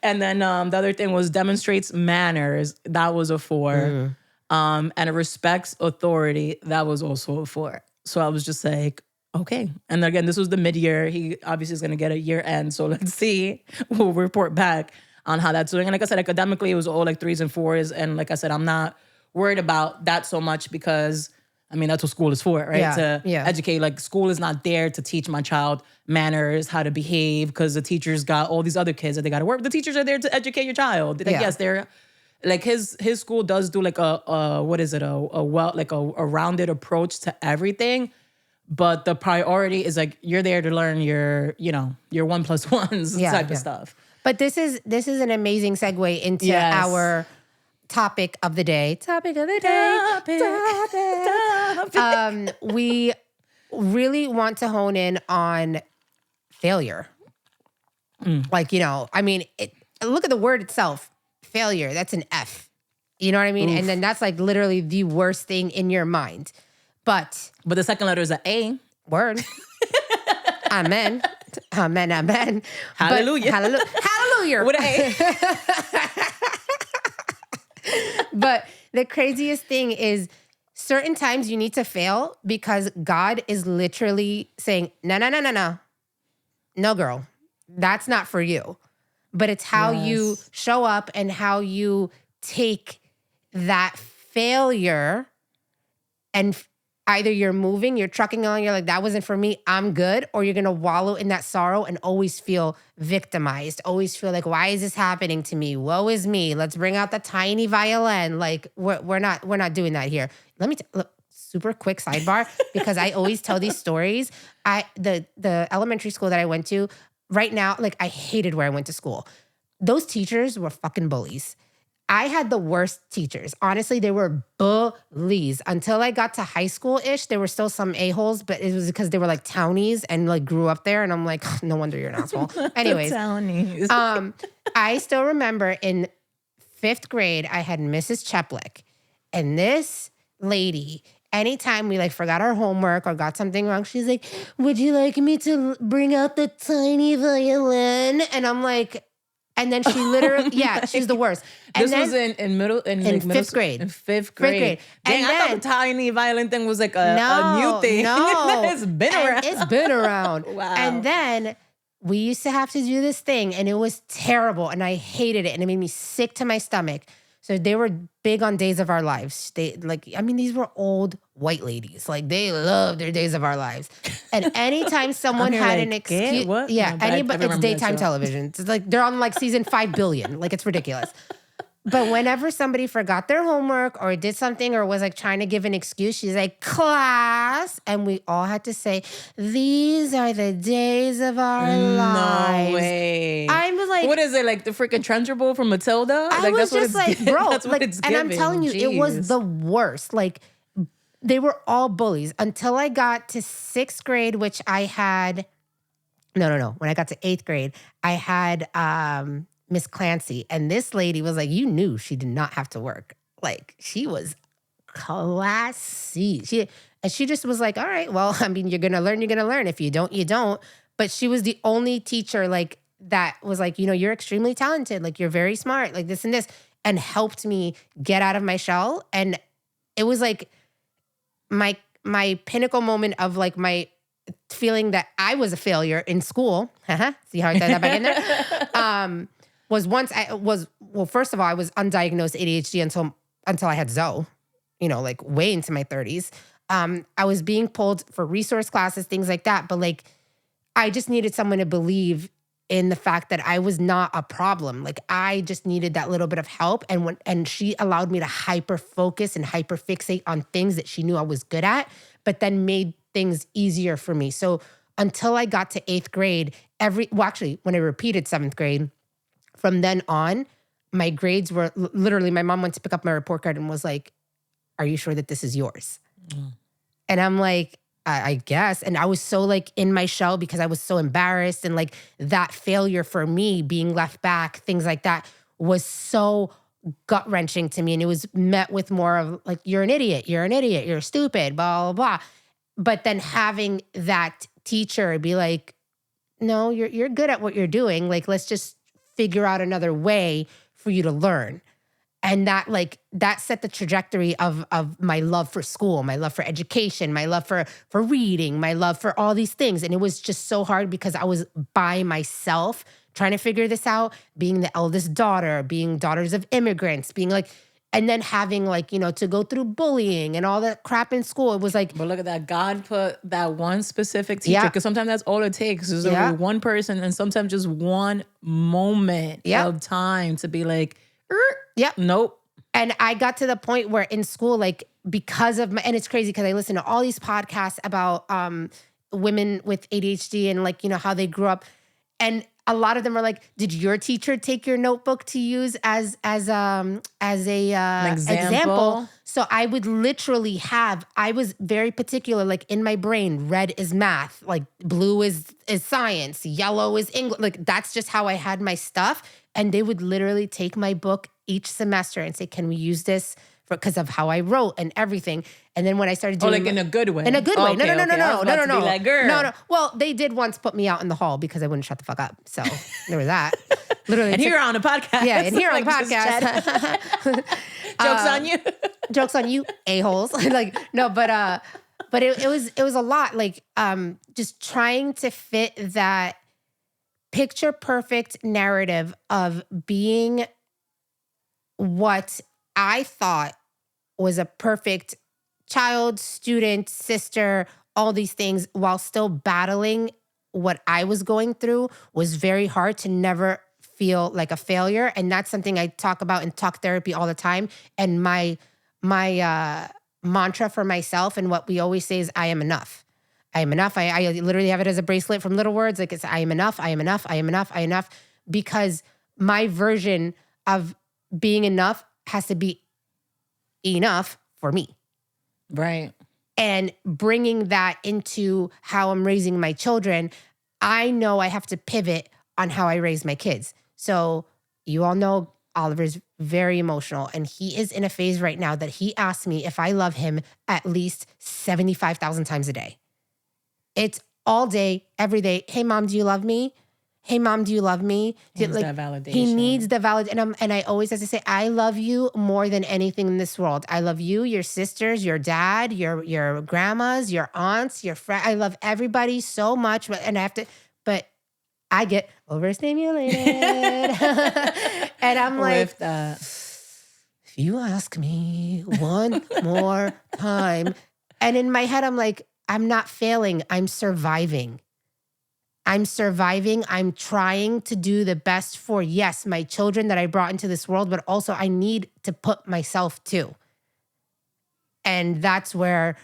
Speaker 1: And then the other thing was demonstrates manners. That was a 4. And it respects authority. That was also a 4. So I was just like, okay. And again, this was the mid-year. He obviously is going to get a year end. So let's see. We'll report back on how that's doing. And like I said, academically, it was all like 3s and 4s. And like I said, I'm not worried about that so much because, I mean, that's what school is for, right? To educate. Like school is not there to teach my child manners, how to behave, because the teachers got all these other kids that they got to work. The teachers are there to educate your child. Like, yes, they're like his school does do like a rounded approach to everything. But the priority is like, you're there to learn your 1+1s type of stuff.
Speaker 2: But this is an amazing segue into our topic of the day. We really want to hone in on failure. Like, I mean, look at the word itself, failure. That's an F. You know what I mean? Oof. And then that's like literally the worst thing in your mind. But
Speaker 1: the second letter is an A.
Speaker 2: Word. Amen. Amen.
Speaker 1: Hallelujah.
Speaker 2: Hallelujah.
Speaker 1: With an A.
Speaker 2: But the craziest thing is certain times you need to fail because God is literally saying, no, girl, that's not for you. But it's how you show up and how you take that failure and either you're trucking on, you're like, that wasn't for me, I'm good, or you're gonna wallow in that sorrow and always feel victimized, always feel like, why is this happening to me? Woe is me. Let's bring out the tiny violin. Like we're not doing that here. Let me look, super quick sidebar, because I always tell these stories. The elementary school that I went to, right now, like I hated where I went to school. Those teachers were fucking bullies. I had the worst teachers. Honestly, they were bullies. Until I got to high school-ish, there were still some a-holes, but it was because they were like townies and like grew up there. And I'm like, no wonder you're an asshole. Anyways,
Speaker 1: townies.
Speaker 2: I still remember in 5th grade, I had Mrs. Cheplick. And this lady, anytime we like forgot our homework or got something wrong, she's like, would you like me to bring out the tiny violin? And I'm like, and then she literally, she's the worst. And
Speaker 1: this was in middle, in like
Speaker 2: 5th grade.
Speaker 1: In 5th grade. Dang, I thought the tiny violin thing was like a new thing.
Speaker 2: No,
Speaker 1: it's been around.
Speaker 2: It's been around.
Speaker 1: Wow.
Speaker 2: And then we used to have to do this thing, and it was terrible, and I hated it, and it made me sick to my stomach. So they were big on Days of Our Lives. These were old white ladies. Like, they loved their Days of Our Lives. And anytime someone had an excuse.
Speaker 1: What?
Speaker 2: Yeah,
Speaker 1: No,
Speaker 2: it's daytime television. It's like they're on like season 5 billion. Like, it's ridiculous. But whenever somebody forgot their homework or did something or was like trying to give an excuse, she's like, class. And we all had to say, these are the days of our lives.
Speaker 1: No way.
Speaker 2: I was like,
Speaker 1: what is it? Like the freaking Trunchbull from Matilda?
Speaker 2: I was just like, bro,
Speaker 1: that's what it's
Speaker 2: and I'm
Speaker 1: giving.
Speaker 2: telling you, it was
Speaker 1: Jeez.
Speaker 2: the worst. Like, they were all bullies until I got to 6th grade, which I had, no. When I got to 8th grade, I had, Miss Clancy. And this lady was like, you knew she did not have to work. Like, she was classy. She just was like, all right, well, I mean, you're going to learn. If you don't, you don't. But she was the only teacher like that was like, you're extremely talented. Like, you're very smart, like this and this, and helped me get out of my shell. And it was like my pinnacle moment of like my feeling that I was a failure in school. See how I tied that back in there? Was once first of all, I was undiagnosed ADHD until I had Zoe, like way into my 30s. I was being pulled for resource classes, things like that. But like, I just needed someone to believe in the fact that I was not a problem. Like, I just needed that little bit of help. And she allowed me to hyper focus and hyper fixate on things that she knew I was good at, but then made things easier for me. So until I got to 8th grade, when I repeated 7th grade, from then on, my grades were literally, my mom went to pick up my report card and was like, are you sure that this is yours? And I'm like, I guess. And I was so like in my shell because I was so embarrassed. And like that failure for me, being left back, things like that, was so gut wrenching to me. And it was met with more of like, you're an idiot, you're stupid, blah, blah, blah. But then having that teacher be like, no, you're good at what you're doing. Like, let's just figure out another way for you to learn. And that set the trajectory of my love for school, my love for education, my love for reading, my love for all these things. And it was just so hard because I was by myself trying to figure this out, being the eldest daughter, being daughters of immigrants, being like, and then having like, to go through bullying and all that crap in school. It was like,
Speaker 1: but look at that. God put that one specific teacher, because sometimes that's all it takes. There's only one person, and sometimes just one moment of time to be like, nope.
Speaker 2: And I got to the point where in school, like, because of and it's crazy because I listen to all these podcasts about women with ADHD and like, how they grew up. And a lot of them are like, did your teacher take your notebook to use as a example? So I would literally I was very particular, like in my brain, red is math, like blue is science, yellow is English. Like, that's just how I had my stuff. And they would literally take my book each semester and say, can we use this because of how I wrote and everything. And then when I started doing,
Speaker 1: like in a good way,
Speaker 2: in a good way. No.
Speaker 1: Like, girl.
Speaker 2: No. Well, they did once put me out in the hall because I wouldn't shut the fuck up. So there was that. Literally,
Speaker 1: and here on a podcast.
Speaker 2: Yeah, and here on the podcast.
Speaker 1: Jokes on you.
Speaker 2: Jokes on you, a-holes. Like, no, but it was a lot. Like, just trying to fit that picture perfect narrative of being what I thought was a perfect child, student, sister, all these things, while still battling what I was going through, was very hard to never feel like a failure. And that's something I talk about in talk therapy all the time. And my mantra for myself and what we always say is, I am enough. I am enough. I literally have it as a bracelet from Little Words. Like it's, I am enough. I am enough. I am enough. I am enough. Because my version of being enough has to be enough for me.
Speaker 1: Right.
Speaker 2: And bringing that into how I'm raising my children, I know I have to pivot on how I raise my kids. So you all know Oliver's very emotional, and he is in a phase right now that he asks me if I love him at least 75,000 times a day. It's all day, every day. Hey, Mom, do you love me? Hey, Mom, do you love me?
Speaker 1: He needs that validation.
Speaker 2: He needs the validation. And I always have to say, I love you more than anything in this world. I love you, your sisters, your dad, your grandmas, your aunts, your friends. I love everybody so much. And but I get overstimulated. And I'm like,
Speaker 1: with that.
Speaker 2: If you ask me one more time. And in my head, I'm like, I'm not failing. I'm surviving. I'm trying to do the best for, yes, my children that I brought into this world, but also I need to put myself too. And that's where,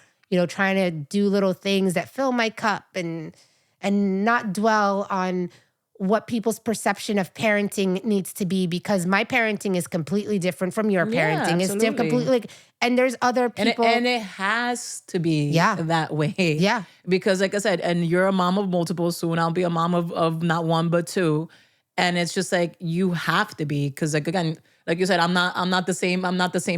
Speaker 2: trying to do little things that fill my cup and not dwell on what people's perception of parenting needs to be, because my parenting is completely different from your parenting. It's completely and there's other people.
Speaker 1: And it has to be that way.
Speaker 2: Yeah.
Speaker 1: Because like I said, and you're a mom of multiple, soon I'll be a mom of not one, but two. And it's just like, you have to be, because like, again, like you said, I'm not the same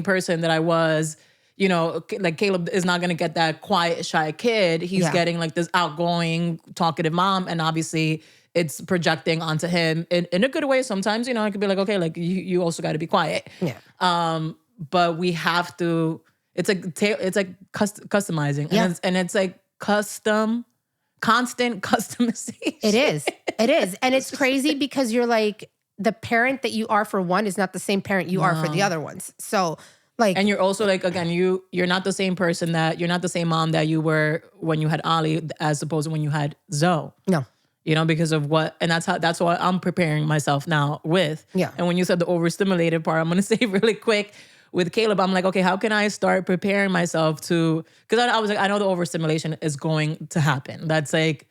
Speaker 1: person that I was. Like Caleb is not going to get that quiet, shy kid. He's getting like this outgoing, talkative mom. And obviously it's projecting onto him in a good way. Sometimes, it could be like, okay, like you also got to be quiet.
Speaker 2: Yeah.
Speaker 1: But we have to, it's like customizing.
Speaker 2: Yeah.
Speaker 1: And it's like constant customization.
Speaker 2: It is. And it's crazy because you're like, the parent that you are for one is not the same parent you are for the other ones. So and
Speaker 1: you're also like, again, you're not the same person you're not the same mom that you were when you had Ollie as opposed to when you had Zoe.
Speaker 2: No.
Speaker 1: Because of and that's what I'm preparing myself now with.
Speaker 2: Yeah.
Speaker 1: And when you said the overstimulated part, I'm going to say really quick with Caleb, I'm like, okay, how can I start preparing myself to, because I was like, I know the overstimulation is going to happen. That's like,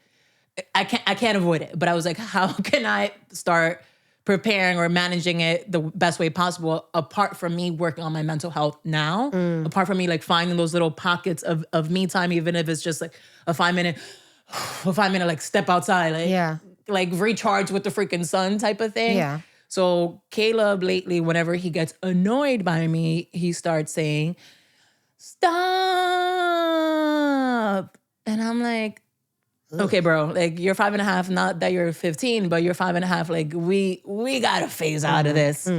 Speaker 1: I can't avoid it. But I was like, how can I start preparing or managing it the best way possible, apart from me working on my mental health now, apart from me like finding those little pockets of me time, even if it's just like a 5 minute like step outside, like recharge with the freaking sun type of thing.
Speaker 2: Yeah.
Speaker 1: So Caleb lately, whenever he gets annoyed by me, he starts saying, "Stop." And I'm like, okay, bro, like you're 5.5, not that you're 15, but you're 5.5. Like we gotta phase out of this.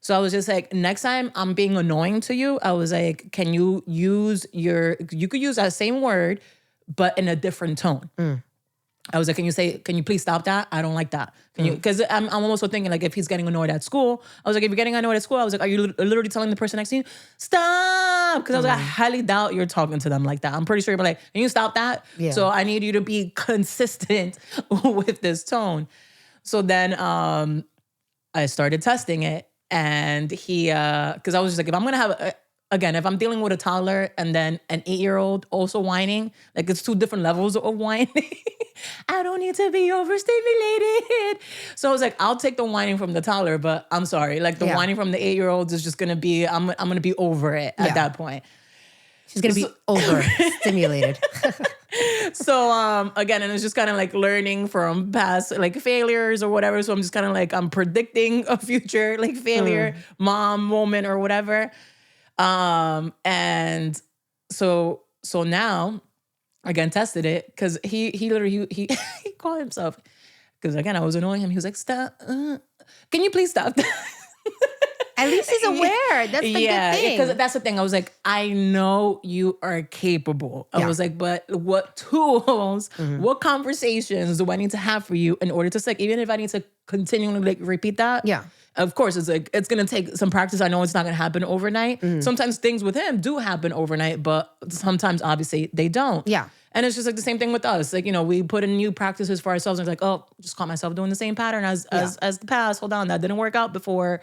Speaker 1: So I was just like, next time I'm being annoying to you, I was like, can you you could use that same word, but in a different tone. I was like, can you please stop that? I don't like that. Can you? Because I'm also thinking like, if he's getting annoyed at school, I was like, if you're getting annoyed at school, I was like, are you literally telling the person next to you, stop? Because I was like, I highly doubt you're talking to them like that. I'm pretty sure you're like, can you stop that?
Speaker 2: Yeah.
Speaker 1: So I need you to be consistent with this tone. So then I started testing it, and he, because I was just like, if I'm gonna have again, if I'm dealing with a toddler and then an 8-year-old also whining, like it's two different levels of whining. I don't need to be overstimulated. So I was like, I'll take the whining from the toddler, but I'm sorry. Like the whining from the 8-year-old is just going to be, I'm going to be over it at that point.
Speaker 2: She's going to be overstimulated.
Speaker 1: So again, and it's just kind of like learning from past like failures or whatever. So I'm just kind of like, I'm predicting a future like failure, mom moment or whatever. And so now, again, tested it because he literally he called himself, because again I was annoying him. He was like, "Stop! Can you please stop?"
Speaker 2: At least he's aware. That's the good thing.
Speaker 1: Because that's the thing. I was like, I know you are capable. I was like, but what tools, what conversations do I need to have for you in order to like, even if I need to continually like repeat that?
Speaker 2: Yeah.
Speaker 1: Of course, it's like, it's going to take some practice. I know it's not going to happen overnight. Sometimes things with him do happen overnight, but sometimes obviously they don't.
Speaker 2: Yeah.
Speaker 1: And it's just like the same thing with us. Like, we put in new practices for ourselves and it's like, oh, just caught myself doing the same pattern as the past. Hold on, that didn't work out before.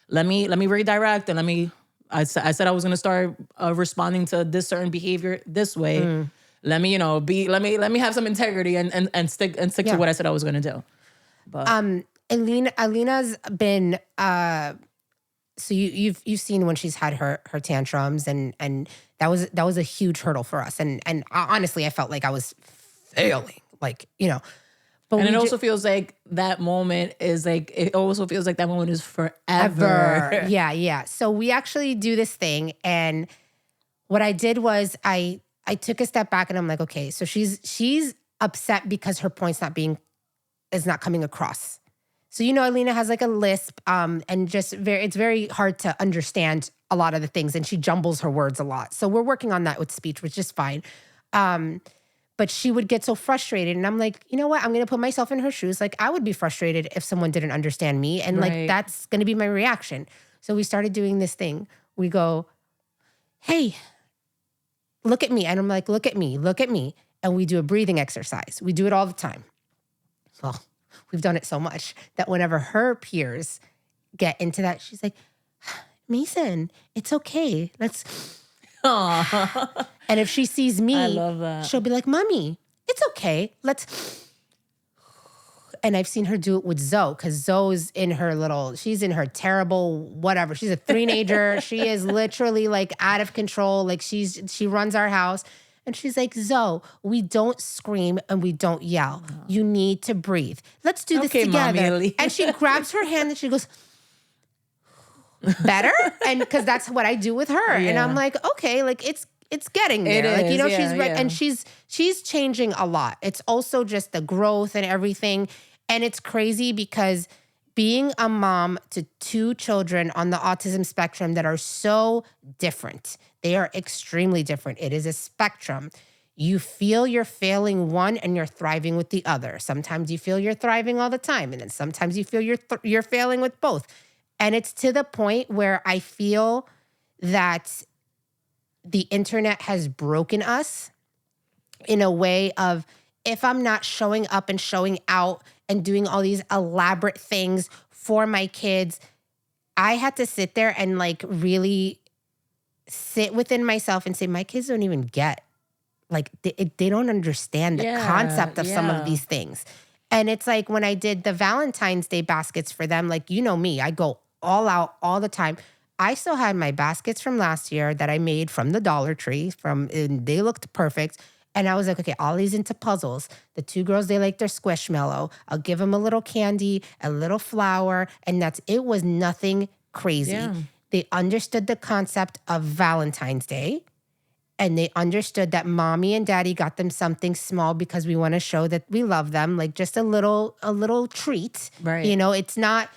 Speaker 1: Let me redirect and I said I was going to start responding to this certain behavior this way. let me, let me have some integrity and stick to what I said I was going to do. But
Speaker 2: Alina's been, so you've seen when she's had her tantrums, and that was a huge hurdle for us. And honestly, I felt like I was failing, like, But
Speaker 1: and it also feels like that moment is like, it also feels like that moment is forever.
Speaker 2: Yeah. So we actually do this thing. And what I did was I took a step back and I'm like, okay, so she's upset because her point's is not coming across. So, Alina has like a lisp, and just it's very hard to understand a lot of the things, and she jumbles her words a lot. So we're working on that with speech, which is fine. But she would get so frustrated, and I'm like, you know what? I'm going to put myself in her shoes. Like, I would be frustrated if someone didn't understand me, and like that's going to be my reaction. So we started doing this thing. We go, hey, look at me. And I'm like, look at me. And we do a breathing exercise. We do it all the time. Well, we've done it so much that whenever her peers get into that, she's like, Mason, it's okay. Let's.
Speaker 1: Aww.
Speaker 2: And if she sees me,
Speaker 1: I love that.
Speaker 2: She'll be like, Mommy, it's okay. Let's. And I've seen her do it with Zoe, because Zoe's she's in her terrible whatever. She's a teenager. She is literally like out of control. Like she runs our house. And she's like, Zoe, we don't scream and we don't yell. You need to breathe. Let's do this together. Mommy. And she grabs her hand and she goes, better? And because that's what I do with her. Yeah. And I'm like, okay, like it's getting there. She's right. And she's changing a lot. It's also just the growth and everything. And it's crazy because being a mom to 2 children on the autism spectrum that are so different, they are extremely different. It is a spectrum. You feel you're failing one and you're thriving with the other. Sometimes you feel you're thriving all the time. And then sometimes you feel you're failing with both. And it's to the point where I feel that the internet has broken us in a way of, if I'm not showing up and showing out and doing all these elaborate things for my kids, I had to sit there and like really sit within myself and say, my kids don't even get, like, they don't understand the concept of some of these things. And it's like when I did the Valentine's Day baskets for them, like, me, I go all out all the time. I still had my baskets from last year that I made from the Dollar Tree, and they looked perfect. And I was like, okay, Ollie's into puzzles. The 2 girls, they like their Squishmallow. I'll give them a little candy, a little flower, and it was nothing crazy. Yeah. They understood the concept of Valentine's Day, and they understood that mommy and daddy got them something small because we want to show that we love them, like just a little treat. Right. It's not,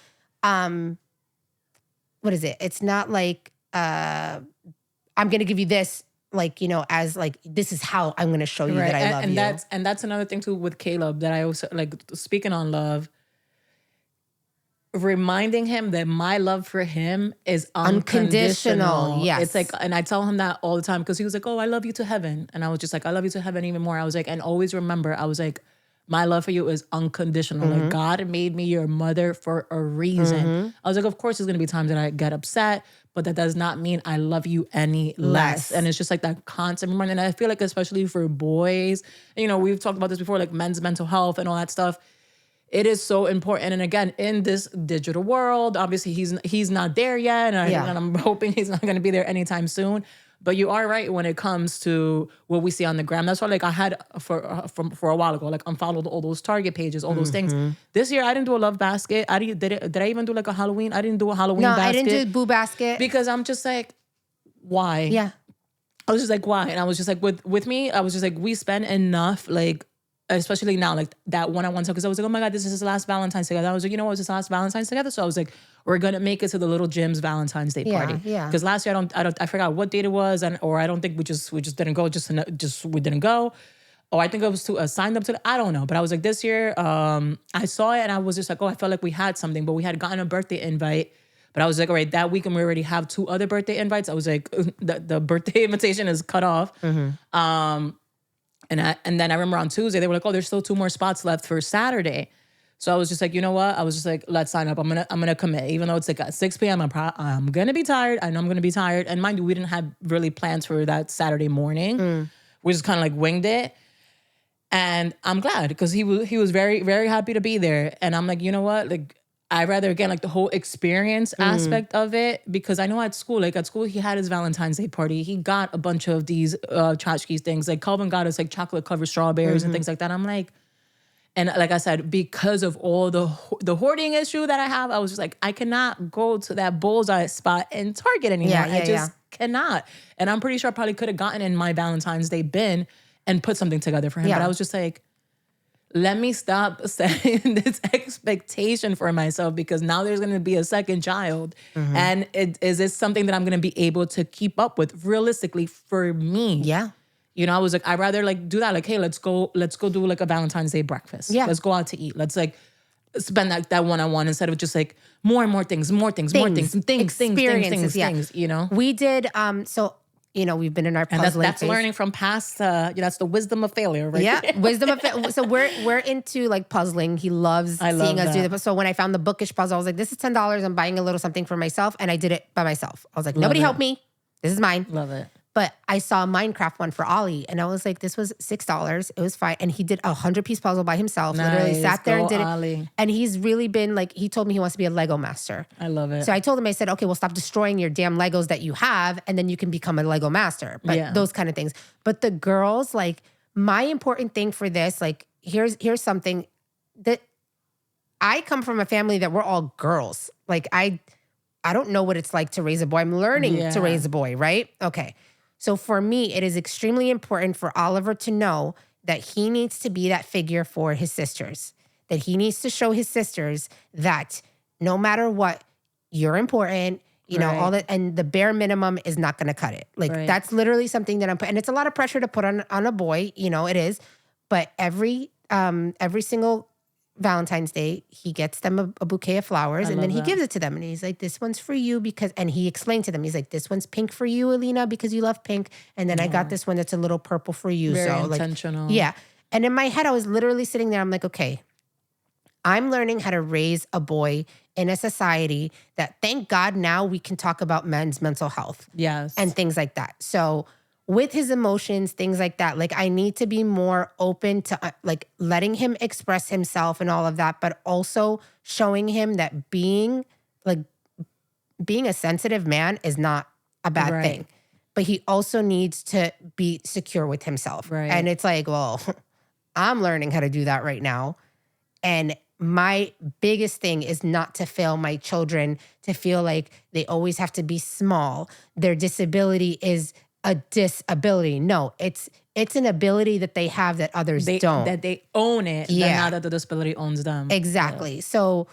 Speaker 2: what is it? It's not like, I'm going to give you this, like, as like, this is how I'm going to show you that I love you.
Speaker 1: That's another thing too with Caleb that I also, like, speaking on love, reminding him that my love for him is unconditional.
Speaker 2: Yes.
Speaker 1: It's like, and I tell him that all the time because he was like, oh, I love you to heaven. And I was just like, I love you to heaven even more. I was like, and always remember, I was like, my love for you is unconditional. Mm-hmm. Like, God made me your mother for a reason. Mm-hmm. I was like, of course, there's going to be times that I get upset, but that does not mean I love you any less. And it's just like that constant reminder. And I feel like especially for boys, we've talked about this before, like men's mental health and all that stuff. It is so important. And again, in this digital world, obviously he's not there yet. And I'm hoping he's not going to be there anytime soon. But you are right when it comes to what we see on the gram. That's why, like, I had for a while ago, like, unfollowed all those Target pages, all those things. This year, I didn't do a love basket. Did I even do like a Halloween? I didn't do a Halloween basket.
Speaker 2: No, I didn't do a boo basket.
Speaker 1: Because I'm just like, why?
Speaker 2: Yeah.
Speaker 1: I was just like, why? And I was just like, with me, I was just like, we spend enough, like, especially now, like that one-on-one stuff. Because I was like, oh my God, this is his last Valentine's together. I was like, you know what, it's his last Valentine's together. So I was like, we're gonna make it to the little Jim's Valentine's Day party. Yeah. Because last year I forgot what date it was, or I don't think we just didn't go. We didn't go. Oh, I think it was signed up to. I don't know. But I was like, this year, I saw it and I was just like, oh, I felt like we had something, but we had gotten a birthday invite. But I was like, all right, that weekend we already have 2 other birthday invites. I was like, the birthday invitation is cut off. Mm-hmm. And then I remember on Tuesday, they were like, oh, there's still 2 more spots left for Saturday. So I was just like, you know what? I was just like, let's sign up. I'm gonna commit. Even though it's like at 6 p.m., I'm gonna be tired. I know I'm gonna be tired. And mind you, we didn't have really plans for that Saturday morning. we just kind of like winged it. And I'm glad because he was very, very happy to be there. And I'm like, you know what? Like, I'd rather, again, like the whole experience aspect of it, because I know at school he had his Valentine's Day party. He got a bunch of these tchotchkes things. Like Calvin got us like chocolate covered strawberries and things like that. I'm like, and like I said, because of all the hoarding issue that I have, I was just like, I cannot go to that bullseye spot in Target anymore. I just cannot. And I'm pretty sure I probably could have gotten in my Valentine's Day bin and put something together for him. But I was just like, let me stop setting this expectation for myself, because now there's going to be a second child. And is this something that I'm going to be able to keep up with realistically for me?
Speaker 2: Yeah.
Speaker 1: You know, I was like, I'd rather like do that. Like, hey, let's go do like a Valentine's Day breakfast. Yeah. Let's go out to eat. Let's like spend that one-on-one instead of just like more and more things, things, you know?
Speaker 2: We did, so, you know, we've been in our puzzling
Speaker 1: and that's learning from past, that's the wisdom of failure, right?
Speaker 2: Yeah, wisdom of failure. So we're into like puzzling. He loves seeing us do the. So when I found the bookish puzzle, I was like, this is $10. I'm buying a little something for myself. And I did it by myself. I was like, nobody help me. This is mine.
Speaker 1: Love it.
Speaker 2: But I saw a Minecraft one for Ollie, and I was like, this was $6. It was fine. And he did a 100-piece puzzle by himself. Nice. Literally sat there and did it. And he's really been like, he told me he wants to be a Lego master.
Speaker 1: I love it.
Speaker 2: So I told him, I said, okay, well, stop destroying your damn Legos that you have, and then you can become a Lego master. But those kind of things. But the girls, like, my important thing for this, like, here's something that I come from a family that we're all girls. Like, I don't know what it's like to raise a boy. I'm learning to raise a boy, right? Okay. So for me, it is extremely important for Oliver to know that he needs to be that figure for his sisters, that he needs to show his sisters that no matter what, you're important, you know, all that, and the bare minimum is not going to cut it. Like that's literally something that I'm putting, and it's a lot of pressure to put on a boy, you know, it is, but every single Valentine's Day, he gets them a bouquet of flowers, and then he gives it to them. And he's like, this one's for you because, and he explained to them, he's like, this one's pink for you, Alina, because you love pink. And then I got this one that's a little purple for you.
Speaker 1: Very
Speaker 2: so
Speaker 1: intentional.
Speaker 2: Like, yeah. And in my head, I was literally sitting there. I'm like, okay, I'm learning how to raise a boy in a society that, thank God, now we can talk about men's mental health.
Speaker 1: Yes.
Speaker 2: And things like that. So with his emotions, things like that, like I need to be more open to like letting him express himself and all of that, but also showing him that being a sensitive man is not a bad thing. But he also needs to be secure with himself. Right. And it's like, well, I'm learning how to do that right now. And my biggest thing is not to fail my children, to feel like they always have to be small. Their disability is a disability. No, it's an ability that they have that others don't.
Speaker 1: That they own it, not that the disability owns them.
Speaker 2: Exactly. Yeah. So,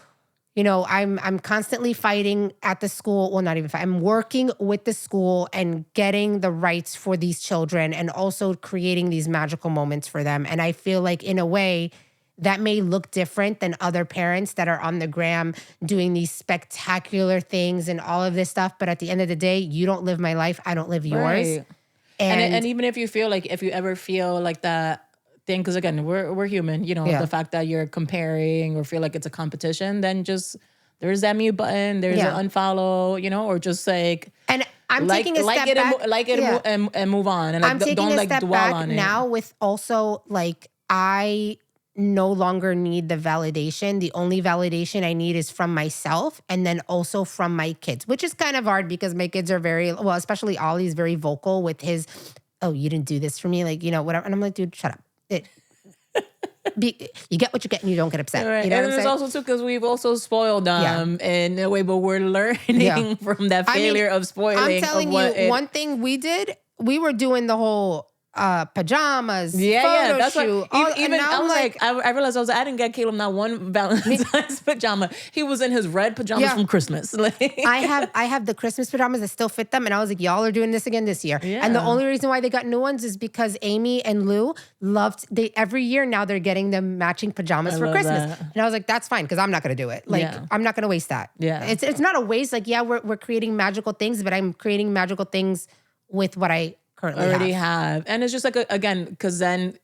Speaker 2: you know, I'm constantly fighting at the school. Well, not even fighting. I'm working with the school and getting the rights for these children and also creating these magical moments for them. And I feel like in a way that may look different than other parents that are on the gram doing these spectacular things and all of this stuff. But at the end of the day, you don't live my life. I don't live yours. Right.
Speaker 1: And even if you ever feel like that thing, because again, we're human, you know, the fact that you're comparing or feel like it's a competition, then just there's that mute button, there's an unfollow, you know, or just like,
Speaker 2: and I'm taking a step back,
Speaker 1: and move on, and
Speaker 2: I'm taking
Speaker 1: don't
Speaker 2: a step
Speaker 1: dwell
Speaker 2: back
Speaker 1: on it
Speaker 2: now with also like I no longer need the validation. The only validation I need is from myself and then also from my kids, which is kind of hard because my kids are especially Ollie's very vocal with his, oh, you didn't do this for me, like, you know, whatever. And I'm like, dude, shut up. You get what you get and you don't get upset.
Speaker 1: Right.
Speaker 2: You know
Speaker 1: and it's also too because we've also spoiled them in a way, but we're learning from that failure of spoiling.
Speaker 2: I'm telling you, one thing we did, we were doing the whole pajamas, photo shoot.
Speaker 1: I realized I didn't get Caleb not one Valentine's pajama. He was in his red pajamas from Christmas.
Speaker 2: I have the Christmas pajamas that still fit them, and I was like, y'all are doing this again this year. And the only reason why they got new ones is because Amy and Lou every year now they're getting them matching pajamas for Christmas. That. And I was like, that's fine because I'm not gonna do it. Like I'm not gonna waste that. Yeah, it's not a waste. Like we're creating magical things, but I'm creating magical things with what I already have.
Speaker 1: And it's just like, again, because then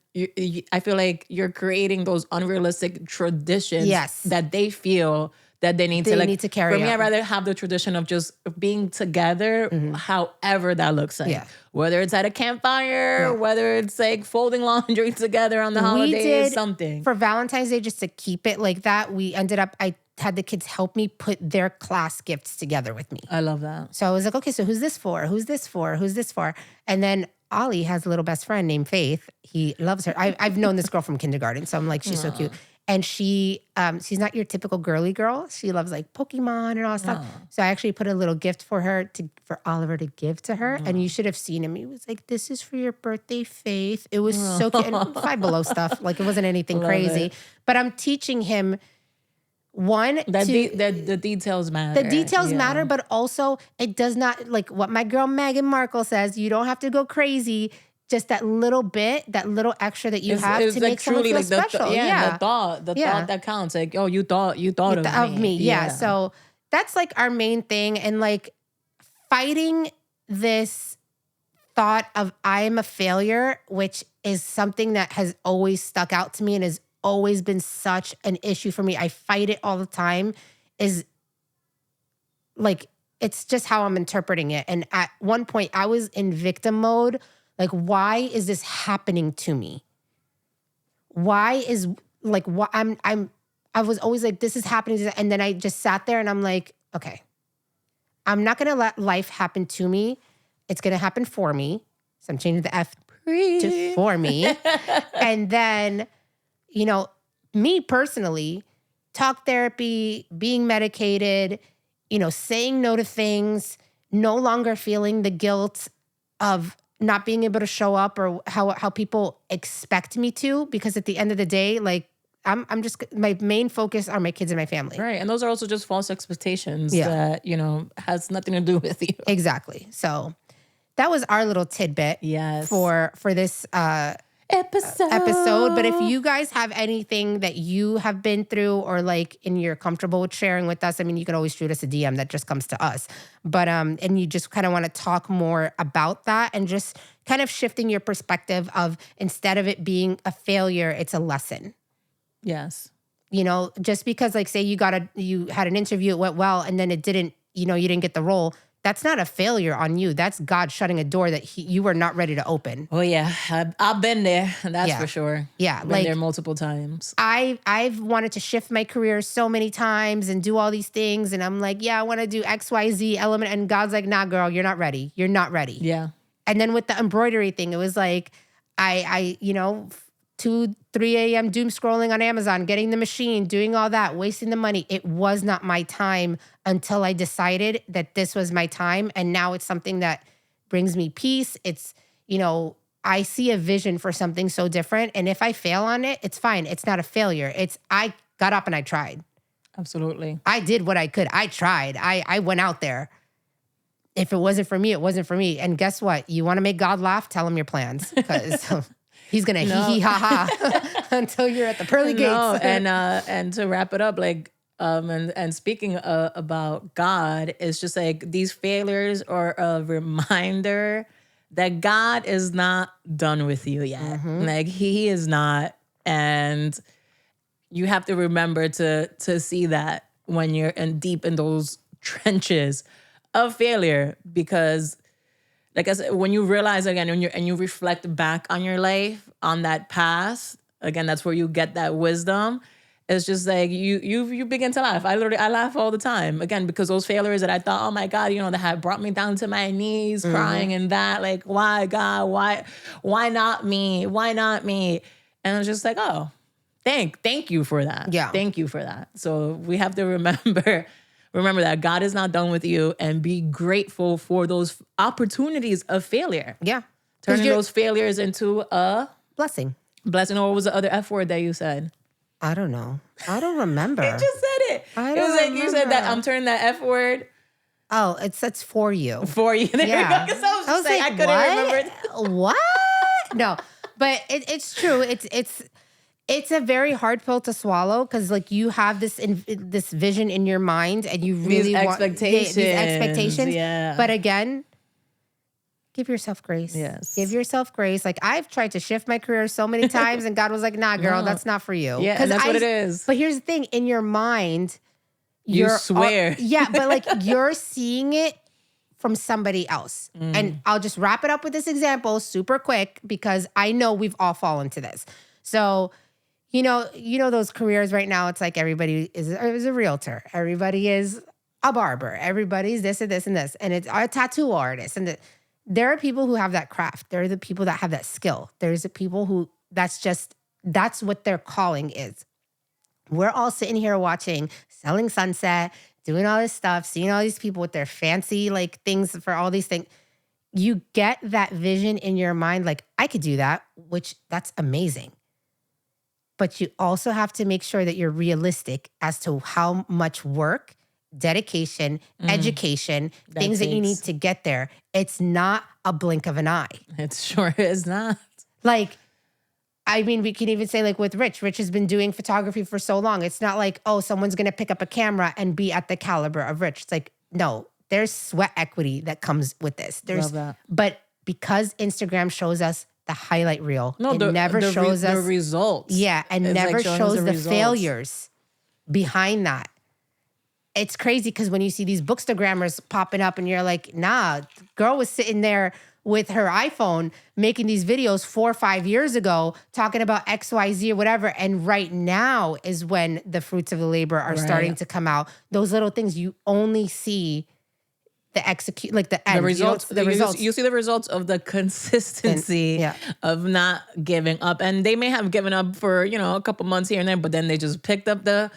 Speaker 1: I feel like you're creating those unrealistic traditions that they feel that they need to
Speaker 2: carry
Speaker 1: For me,
Speaker 2: on.
Speaker 1: I'd rather have the tradition of just being together, however that looks like.
Speaker 2: Yeah.
Speaker 1: Whether it's at a campfire, whether it's like folding laundry together on the holidays, something.
Speaker 2: For Valentine's Day, just to keep it like that, I had the kids help me put their class gifts together with me.
Speaker 1: I love that.
Speaker 2: So I was like, okay, so who's this for? Who's this for? Who's this for? And then Ollie has a little best friend named Faith. He loves her. I've known this girl from kindergarten, so I'm like, she's so cute. And she's not your typical girly girl. She loves like Pokemon and all that stuff. So I actually put a little gift for her for Oliver to give to her. And you should have seen him. He was like, "This is for your birthday, Faith." It was so cute. And Five Below stuff. Like it wasn't anything crazy.
Speaker 1: It.
Speaker 2: But I'm teaching him
Speaker 1: the details matter.
Speaker 2: The details matter, but also it does not, like what my girl Meghan Markle says, you don't have to go crazy. Just that little bit, that little extra that you have to make someone feel special.
Speaker 1: The thought that counts. Like, oh, you thought of me.
Speaker 2: Yeah. So that's like our main thing. And like fighting this thought of I am a failure, which is something that has always stuck out to me and has always been such an issue for me. I fight it all the time. Is like, it's just how I'm interpreting it. And at one point I was in victim mode. Like, why is this happening to me? Why is like what I was always like, this is happening. And then I just sat there and I'm like, okay, I'm not going to let life happen to me. It's going to happen for me. So I'm changing the F to for me. And then, you know, me personally, talk therapy, being medicated, you know, saying no to things, no longer feeling the guilt of not being able to show up or how people expect me to, because at the end of the day, like I'm just, my main focus are my kids and my family.
Speaker 1: Right. And those are also just false expectations that, you know, has nothing to do with you.
Speaker 2: Exactly. So that was our little tidbit for this episode. But if you guys have anything that you have been through or like and you're comfortable with sharing with us, I mean, you can always shoot us a DM that just comes to us. But and you just kind of want to talk more about that and just kind of shifting your perspective of instead of it being a failure, it's a lesson.
Speaker 1: Yes.
Speaker 2: You know, just because like say you had an interview, it went well, and then it didn't, you know, you didn't get the role. That's not a failure on you. That's God shutting a door that you were not ready to open.
Speaker 1: Oh yeah, I've been there. That's for sure.
Speaker 2: Yeah,
Speaker 1: been there multiple times.
Speaker 2: I've wanted to shift my career so many times and do all these things, and I'm like, yeah, I want to do XYZ element, and God's like, nah, girl, you're not ready. You're not ready.
Speaker 1: Yeah.
Speaker 2: And then with the embroidery thing, it was like, I you know, 2, 3 a.m. doom scrolling on Amazon, getting the machine, doing all that, wasting the money. It was not my time until I decided that this was my time. And now it's something that brings me peace. It's, you know, I see a vision for something so different. And if I fail on it, it's fine. It's not a failure. It's I got up and I tried.
Speaker 1: Absolutely.
Speaker 2: I did what I could. I tried. I went out there. If it wasn't for me, it wasn't for me. And guess what? You want to make God laugh? Tell him your plans. Because he's going to hee ha ha until you're at the pearly gates.
Speaker 1: And to wrap it up, like, and speaking about God, it's just like these failures are a reminder that God is not done with you yet. Mm-hmm. Like he is not. And you have to remember to see that when you're deep in those trenches of failure, because like I said, when you realize again, and you reflect back on your life, on that past, again, that's where you get that wisdom. It's just like you begin to laugh. I laugh all the time, again, because those failures that I thought, oh my God, you know, that had brought me down to my knees, crying and that, like, why God, why not me? Why not me? And I was just like, oh, thank you for that.
Speaker 2: Yeah.
Speaker 1: Thank you for that. So we have to remember that God is not done with you, and be grateful for those opportunities of failure.
Speaker 2: Yeah.
Speaker 1: Turning those failures into a
Speaker 2: blessing.
Speaker 1: Or what was the other F word that you said?
Speaker 2: I don't know. I don't remember.
Speaker 1: You just said it.
Speaker 2: I
Speaker 1: it
Speaker 2: don't
Speaker 1: was like
Speaker 2: remember.
Speaker 1: You said that I'm turning that F word.
Speaker 2: Oh, that's for you.
Speaker 1: For you. There
Speaker 2: yeah.
Speaker 1: we go. I was just saying, like, I couldn't remember it.
Speaker 2: What? No, but it's true. It's a very hard pill to swallow, because like you have this vision in your mind, and you really want these expectations.
Speaker 1: Yeah.
Speaker 2: But again, give yourself grace.
Speaker 1: Yes.
Speaker 2: Give yourself grace. Like I've tried to shift my career so many times, and God was like, nah, girl, that's not for you.
Speaker 1: Yeah, and that's what it is.
Speaker 2: But here's the thing. In your mind,
Speaker 1: You swear.
Speaker 2: But like you're seeing it from somebody else. And I'll just wrap it up with this example super quick because I know we've all fallen to this. So, you know those careers right now, it's like everybody is a realtor. Everybody is a barber. Everybody's this and this and this. And it's a tattoo artist. And there are people who have that craft. There are the people that have that skill. There's the people who that's what their calling is. We're all sitting here watching Selling Sunset, doing all this stuff, seeing all these people with their fancy like things for all these things. You get that vision in your mind, like, I could do that, which that's amazing. But you also have to make sure that you're realistic as to how much work, dedication, education, things that you need to get there. It's not a blink of an eye.
Speaker 1: It sure is not.
Speaker 2: Like, I mean, we can even say like with Rich. Rich has been doing photography for so long. It's not like, oh, someone's going to pick up a camera and be at the caliber of Rich. It's like, no, there's sweat equity that comes with this.
Speaker 1: Love that.
Speaker 2: But because Instagram shows us the highlight reel, it never shows us
Speaker 1: the results.
Speaker 2: Yeah, and
Speaker 1: it's
Speaker 2: never
Speaker 1: like
Speaker 2: shows the failures behind that. It's crazy because when you see these bookstagrammers popping up and you're like, nah, the girl was sitting there with her iPhone making these videos 4 or 5 years ago talking about XYZ or whatever. And right now is when the fruits of the labor are starting to come out. Those little things you only see the execute, like the end.
Speaker 1: The results.
Speaker 2: The results.
Speaker 1: You see the results of the consistency of not giving up. And they may have given up for, a couple months here and there, but then they just picked up the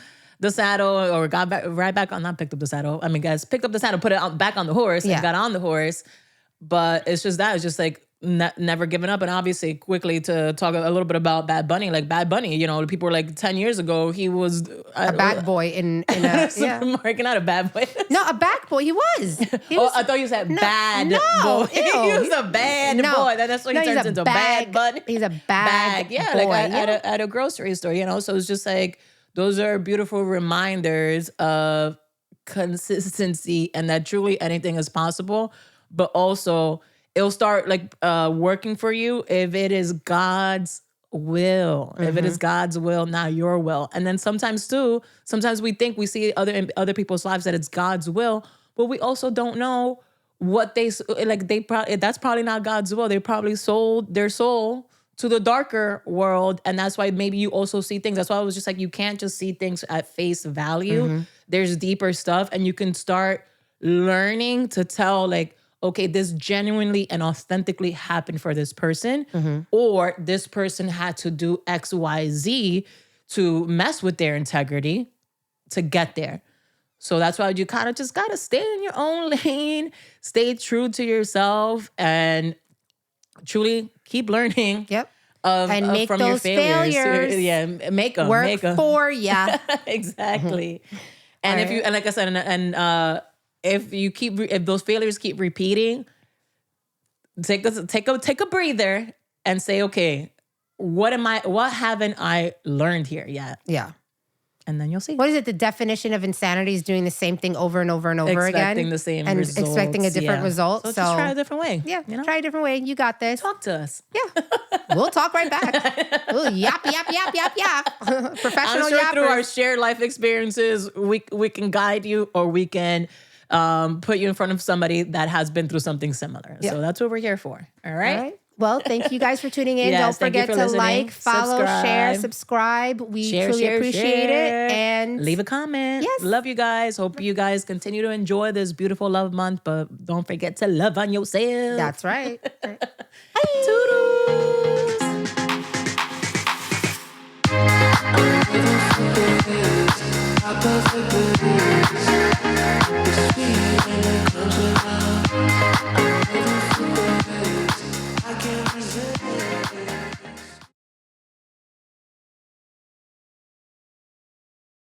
Speaker 1: saddle or got right back on, not picked up the saddle. I mean, guys, picked up the saddle, put it back on the horse and got on the horse. But it's just that. It's just like never giving up. And obviously, quickly to talk a little bit about Bad Bunny. Like Bad Bunny, people were like 10 years ago, he was
Speaker 2: a bad boy in a
Speaker 1: supermarket, not a bad boy.
Speaker 2: No, a bad boy. He was.
Speaker 1: I thought you said bad boy. He was a bad boy. That's what he turns into. Bad Bunny.
Speaker 2: He's a bag.
Speaker 1: Yeah,
Speaker 2: boy.
Speaker 1: Like at a grocery store, So it's just like, those are beautiful reminders of consistency and that truly anything is possible. But also, it'll start like working for you if it is God's will. If it is God's will, not your will. And then sometimes we think we see other people's lives that it's God's will, but we also don't know what that's probably not God's will. They probably sold their soul to the darker world. And that's why maybe you also see things. That's why I was just like, you can't just see things at face value. There's deeper stuff, and you can start learning to tell like, okay, this genuinely and authentically happened for this person, or this person had to do X, Y, Z to mess with their integrity to get there. So that's why you kind of just got to stay in your own lane, stay true to yourself, and truly keep learning.
Speaker 2: And make
Speaker 1: from
Speaker 2: those
Speaker 1: your failures.
Speaker 2: failures.
Speaker 1: Make them.
Speaker 2: Work for ya.
Speaker 1: Exactly. And if you, and like I said, if those failures keep repeating, take a breather and say, okay, what haven't I learned here yet?
Speaker 2: Yeah.
Speaker 1: And then you'll see.
Speaker 2: What is it? The definition of insanity is doing the same thing over and over and over again.
Speaker 1: Expecting the same
Speaker 2: and
Speaker 1: results.
Speaker 2: Expecting a different result.
Speaker 1: So just try a different way.
Speaker 2: Yeah, try a different way. You got this.
Speaker 1: Talk to us.
Speaker 2: Yeah. We'll talk right back. We'll yap. Professional
Speaker 1: I'm sure
Speaker 2: yappers.
Speaker 1: through our shared life experiences, we can guide you, or we can put you in front of somebody that has been through something similar. So that's what we're here for. All right?
Speaker 2: Well, thank you guys for tuning in.
Speaker 1: Yes,
Speaker 2: don't forget to
Speaker 1: listening.
Speaker 2: like, follow, share, subscribe. We truly appreciate it. And
Speaker 1: leave a comment.
Speaker 2: Yes.
Speaker 1: Love you guys. Hope you guys continue to enjoy this beautiful love month, but don't forget to love on yourself.
Speaker 2: That's right.
Speaker 1: Toodles.